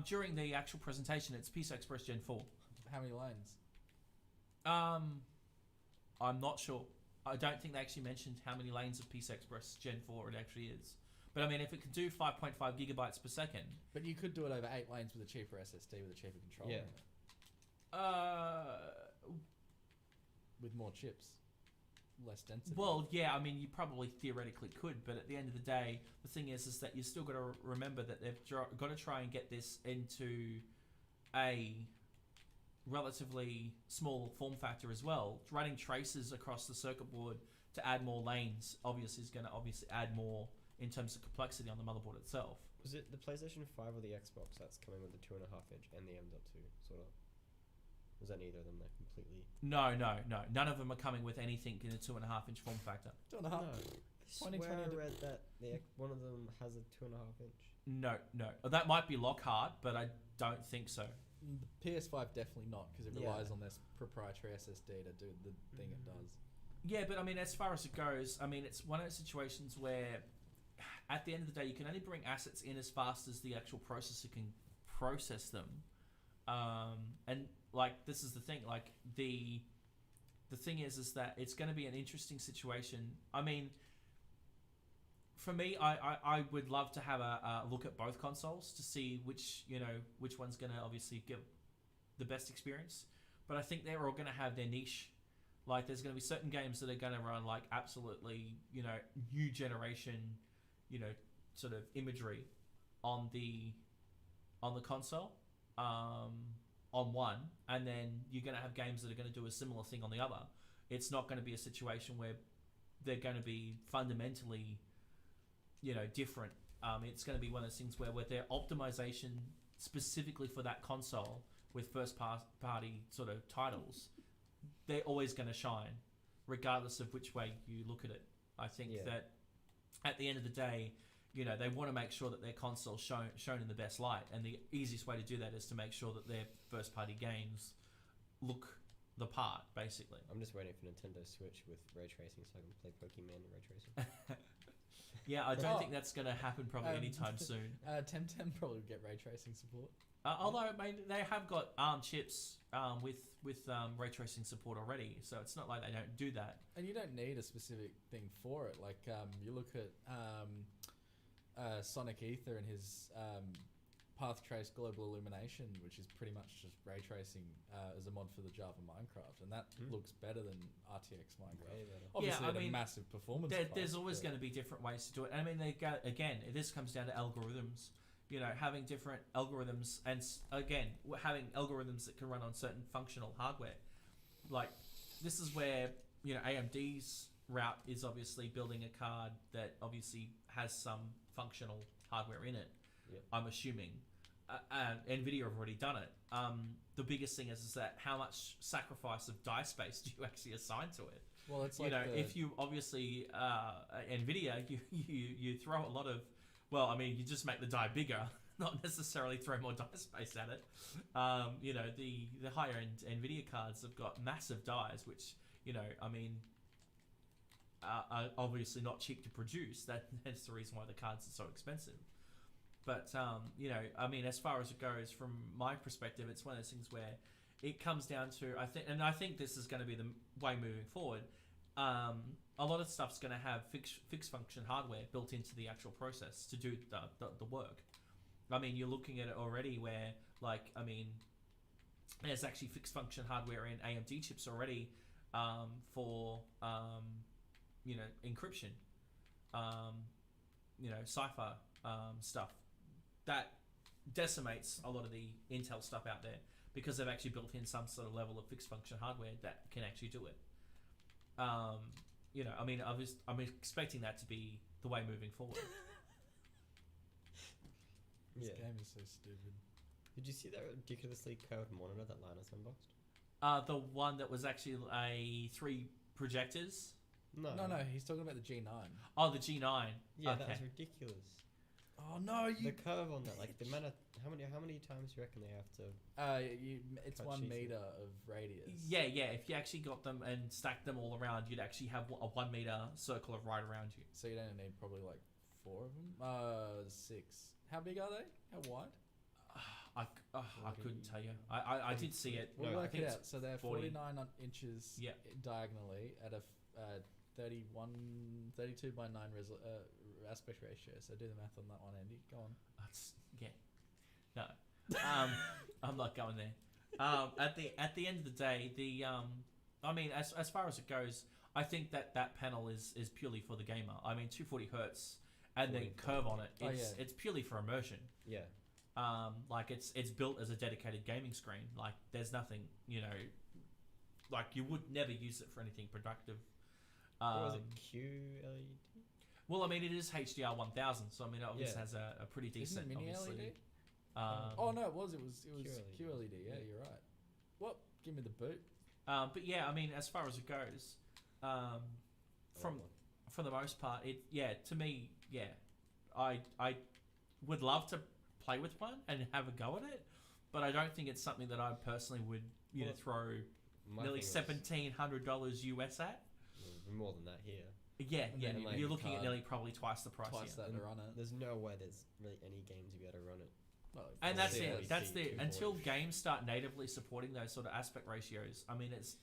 During the actual presentation, it's PCI Express Gen 4. How many lanes? I'm not sure. I don't think they actually mentioned how many lanes of PCI Express Gen 4 it actually is. But I mean, if it can do 5.5 gigabytes per second, But you could do it over 8 lanes with a cheaper SSD with a cheaper controller Yeah. in it, uh, with more chips, less density. well, yeah. I mean, you probably theoretically could, but at the end of the day, the thing is that you still got to remember that they've got to try and get this into a relatively small form factor as well. Running traces across the circuit board to add more lanes obviously is going to add more in terms of complexity on the motherboard itself. Was it the PlayStation 5 or the Xbox that's coming with the 2.5 inch and the M.2 sort of? Was that neither of them? They're completely. No. None of them are coming with anything in a 2.5 inch form factor. 2.5. No, I 2020 swear I read that one of them has a 2.5 inch. No. That might be Lockhart, but I don't think so. The PS5 definitely not, because it Yeah. relies on this proprietary SSD to do the thing it does. Yeah, but I mean, as far as it goes, I mean, it's one of those situations where, at the end of the day, you can only bring assets in as fast as the actual processor can process them. And like, this is the thing. Like, the thing is that it's going to be an interesting situation. I mean, for me, I would love to have a look at both consoles to see which one's going to obviously give the best experience. But I think they're all going to have their niche. Like, there's going to be certain games that are going to run like absolutely, new generation, sort of imagery on the console, on one, and then you're going to have games that are going to do a similar thing on the other. It's not going to be a situation where they're going to be fundamentally, different. It's going to be one of those things where their optimization specifically for that console with first party sort of titles, they're always going to shine, regardless of which way you look at it. I think that at the end of the day, they want to make sure that their console's shown in the best light, and the easiest way to do that is to make sure that their first party games look the part, basically. I'm just waiting for Nintendo Switch with ray tracing so I can play Pokemon ray tracing. Yeah, I don't think that's going to happen probably anytime soon. Temtem probably would get ray tracing support. Although they have got ARM chips with ray tracing support already, so it's not like they don't do that. And you don't need a specific thing for it. Like, you look at Sonic Ether and his Path Trace Global Illumination, which is pretty much just ray tracing as a mod for the Java Minecraft, and that looks better than RTX Minecraft. Way better. Obviously, I at a mean, massive performance. There's always but going to be different ways to do it. And I mean, this comes down to algorithms. Having different algorithms, and again, having algorithms that can run on certain functional hardware. Like, this is where AMD's route is obviously building a card that obviously has some functional hardware in it. Yep. I'm assuming. Nvidia have already done it. The biggest thing is that how much sacrifice of die space do you actually assign to it? Well, it's like if you obviously Nvidia, you throw a lot of. Well, I mean, you just make the die bigger, not necessarily throw more die space at it. The higher end Nvidia cards have got massive dies, which I mean, are obviously not cheap to produce. That's the reason why the cards are so expensive. But I mean, as far as it goes, from my perspective, it's one of those things where it comes down to I think this is going to be the way moving forward. A lot of stuff's going to have fixed function hardware built into the actual process to do the work. I mean, you're looking at it already where, like, I mean, there's actually fixed function hardware in AMD chips already for encryption, cipher stuff that decimates a lot of the Intel stuff out there because they've actually built in some sort of level of fixed function hardware that can actually do it. I mean, I'm expecting that to be the way moving forward. this game is so stupid. Did you see that ridiculously curved monitor that Linus unboxed? The one that was actually a 3 projectors. No, he's talking about the G9. Oh, the G9. Yeah, okay. that was ridiculous. Oh no, The curve on that, like the amount of how many times do you reckon they have to? it's cut 1 sheets meter of radius. Yeah. If you actually got them and stacked them all around, you'd actually have a 1 meter circle of right around you. So you'd only need probably like 4 of them. 6. How big are they? How wide? I couldn't tell you. I did see it. We'll No, work I think it it's out. So they're 40. 49 inches Yeah. diagonally at a 32 by 9 aspect ratio. So do the math on that one, Andy. Go on. That's no. I'm not going there. At the end of the day, I mean, as far as it goes, I think that panel is purely for the gamer. I mean, 240 hertz and the 40. curve on it. Oh, It's purely for immersion. Yeah. Like it's built as a dedicated gaming screen. Like there's nothing, like you would never use it for anything productive. What was it? QLED? Well, I mean, it is HDR 1000, so I mean, it obviously Yeah. has a pretty decent, Isn't it mini obviously. LED? Um, No, it was QLED. QLED. Yeah, you're right. What? Give me the boot. but yeah, I mean, as far as it goes, from for the most part, to me, I would love to play with one and have a go at it, but I don't think it's something that I personally would throw My nearly thing was- $1,700 US at. More than that here. Yeah, And yeah, then, like, you're the looking at card. nearly probably twice the price. Twice yeah. that to run it. There's no way there's really any games you'd be able to run it. Well, And that's Yeah, it. That's the 240. until games start natively supporting those sort of aspect ratios. I mean, it's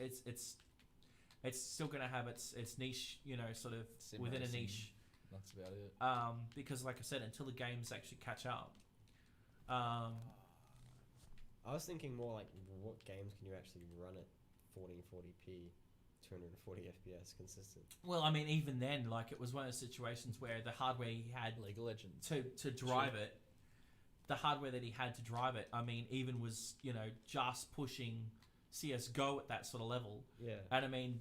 still going to have its niche, sort of Sim within a racing. niche. That's about it. Because like I said, until the games actually catch up. I was thinking more like, what games can you actually run at 1440p, 240 FPS consistent? Well, I mean, even then, like it was one of those situations where the hardware he had League of Legends. to drive it, the hardware that he had to drive it, I mean, even was just pushing CS:GO at that sort of level. Yeah. And I mean,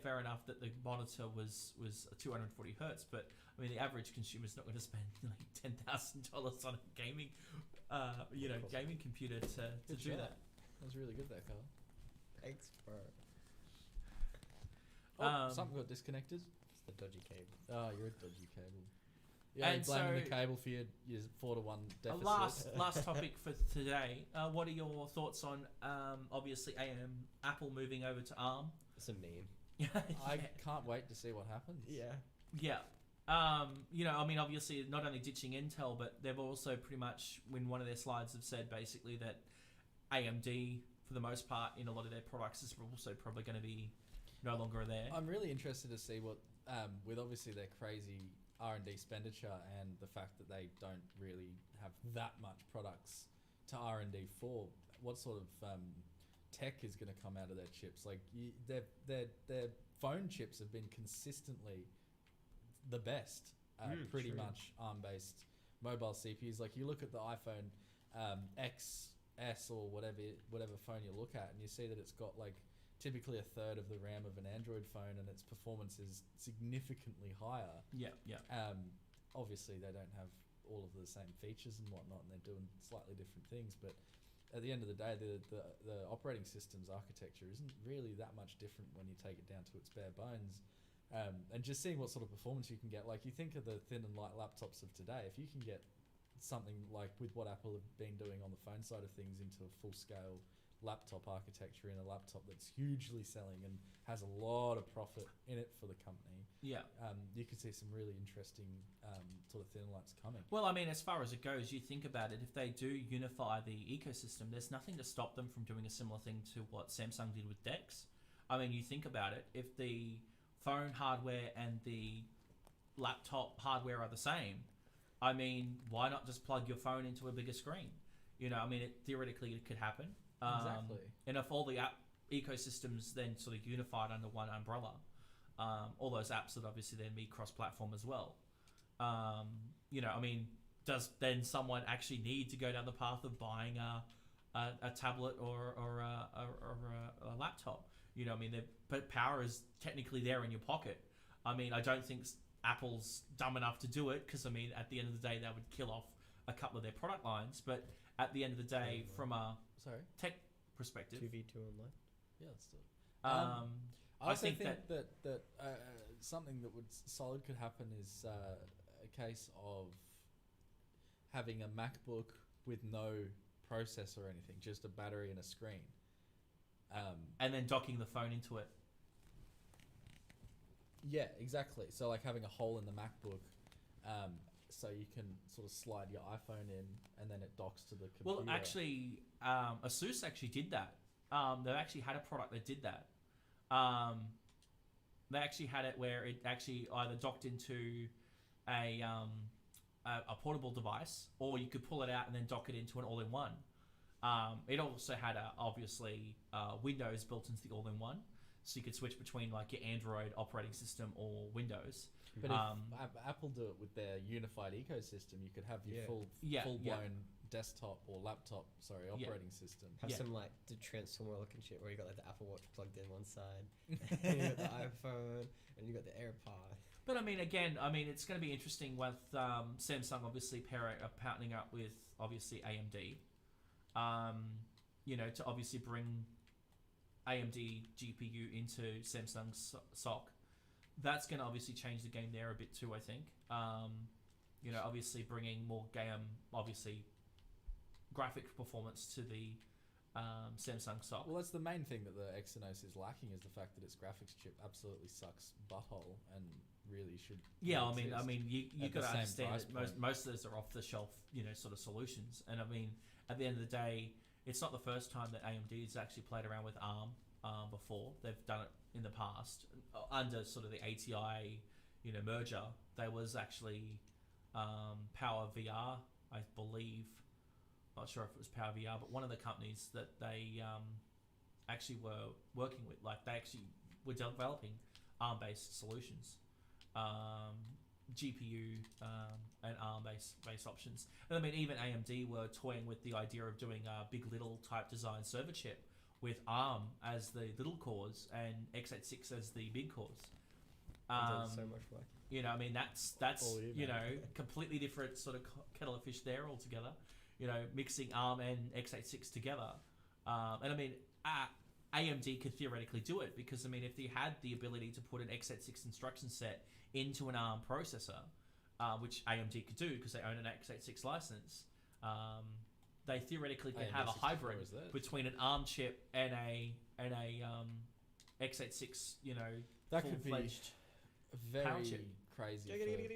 fair enough that the monitor was 240 hertz, but I mean, the average consumer's not going to spend like $10,000 on a gaming, gaming computer to Good do shot. that. That was really good, that Carl. Thanks, bro. Oh, something got disconnected. It's the dodgy cable. Oh, you're a dodgy cable. Yeah, And you're blaming so- the cable for your 4-to-1 deficit. Last topic for today. What are your thoughts on obviously Apple moving over to ARM? It's a meme. I can't wait to see what happens. Yeah. Yeah. I mean, obviously, not only ditching Intel, but they've also pretty much, in one of their slides, have said basically that AMD, for the most part, in a lot of their products, is also probably going to be no longer there. I'm really interested to see what, with obviously their crazy R&D expenditure and the fact that they don't really have that much products to R&D for, what sort of tech is going to come out of their chips. Like their phone chips have been consistently the best, pretty true. much ARM-based mobile CPUs. Like you look at the iPhone XS or whatever phone you look at, and you see that it's got like typically a third of the RAM of an Android phone, and its performance is significantly higher. Yeah. Obviously, they don't have all of the same features and whatnot, and they're doing slightly different things. But at the end of the day, the operating system's architecture isn't really that much different when you take it down to its bare bones. And just seeing what sort of performance you can get, like you think of the thin and light laptops of today, if you can get something like with what Apple have been doing on the phone side of things into a full-scale laptop architecture in a laptop that's hugely selling and has a lot of profit in it for the company, Yeah. you could see some really interesting sort of thin and lights coming. Well, I mean, as far as it goes, you think about it, if they do unify the ecosystem, there's nothing to stop them from doing a similar thing to what Samsung did with DeX. I mean, you think about it, if the phone hardware and the laptop hardware are the same, I mean, why not just plug your phone into a bigger screen? I mean, theoretically it could happen. Exactly. And if all the app ecosystems then sort of unified under one umbrella, all those apps would obviously then be cross-platform as well. I mean, does then someone actually need to go down the path of buying a tablet or a laptop? I mean, but power is technically there in your pocket. I mean, I don't think Apple's dumb enough to do it, because I mean, at the end of the day, that would kill off a couple of their product lines. But at the end of the day, from a Sorry? tech perspective, 2v2 online. Yeah, let's do it. I I also think think that something that would solid could happen is a case of having a MacBook with no processor or anything, just a battery and a screen. and then docking the phone into it. Yeah, exactly. So like having a hole in the MacBook so you can sort of slide your iPhone in, and then it docks to the computer. Well, actually, Asus actually did that. They actually had a product that did that. They actually had it where it actually either docked into a portable device, or you could pull it out and then dock it into an all-in-one. It also had obviously Windows built into the all-in-one, so you could switch between like your Android operating system or Windows. But if Apple do it with their unified ecosystem, you could have your full-blown desktop or laptop, operating system. Have some like the transformer looking shit where you got like the Apple Watch plugged in one side, and you got the iPhone, and you got the AirPod. But I mean, again, it's going to be interesting with Samsung obviously partnering up with obviously AMD, to obviously bring AMD GPU into Samsung's SoC. That's going to obviously change the game there a bit too, I think. Obviously bringing more graphic performance to the Samsung SoC. Well, that's the main thing that the Exynos is lacking, is the fact that its graphics chip absolutely sucks butthole and really should. Yeah, exist I mean, you got to the same understand price that point. most of those are off the shelf, sort of solutions. And I mean, at the end of the day, it's not the first time that AMD has actually played around with ARM before. They've done it in the past under sort of the ATI, merger. There was actually Power VR, I believe. Not sure if it was Power VR, but one of the companies that they actually were working with, like they actually were developing ARM-based solutions, GPU and ARM-based options. And I mean, even AMD were toying with the idea of doing a big. LITTLE type design server chip with ARM as the little cores and x86 as the big cores. So much work. I mean, that's completely different sort of kettle of fish there altogether. Mixing ARM and x86 together. And I mean, AMD could theoretically do it because, I mean, if they had the ability to put an x86 instruction set into an ARM processor, which AMD could do because they own an x86 license, they theoretically could have a hybrid between an ARM chip and a x86, that could be full-fledged very power chip. crazy.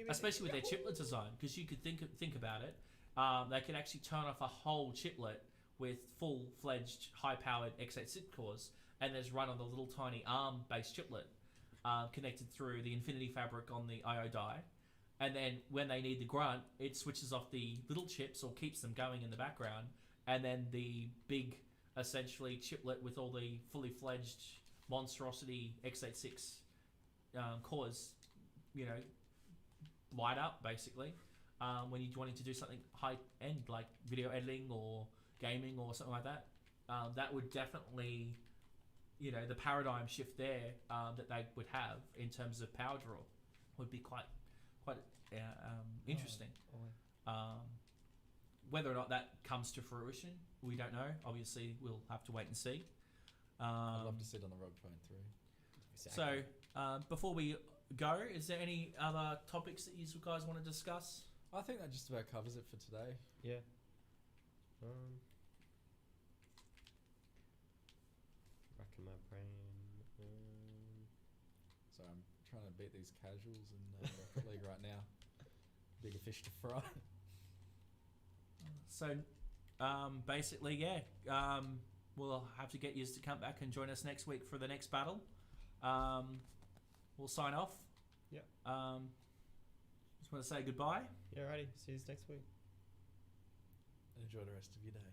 Especially with their chiplet design, because you could think about it. They could actually turn off a whole chiplet with full-fledged high-powered x86 cores and just run on the little tiny ARM-based chiplet connected through the Infinity Fabric on the I/O die. And then when they need the grunt, it switches off the little chips or keeps them going in the background. And then the big, essentially, chiplet with all the fully-fledged monstrosity x86 cores, light up, basically. When you're wanting to do something high end like video editing or gaming or something like that, that would definitely, the paradigm shift there that they would have in terms of power draw would be quite interesting. Whether or not that comes to fruition, we don't know. Obviously, we'll have to wait and see. I'd love to sit on the Rogue Phone 3. So, before we go, is there any other topics that you guys want to discuss? I think that just about covers it for today. Yeah. Racking my brain. So I'm trying to beat these casuals in Rocket League right now. Bigger fish to fry. So, basically, we'll have to get you to come back and join us next week for the next battle. We'll sign off. Yeah. Just want to say goodbye. Yeah, righty. See you next week. Enjoy the rest of your day.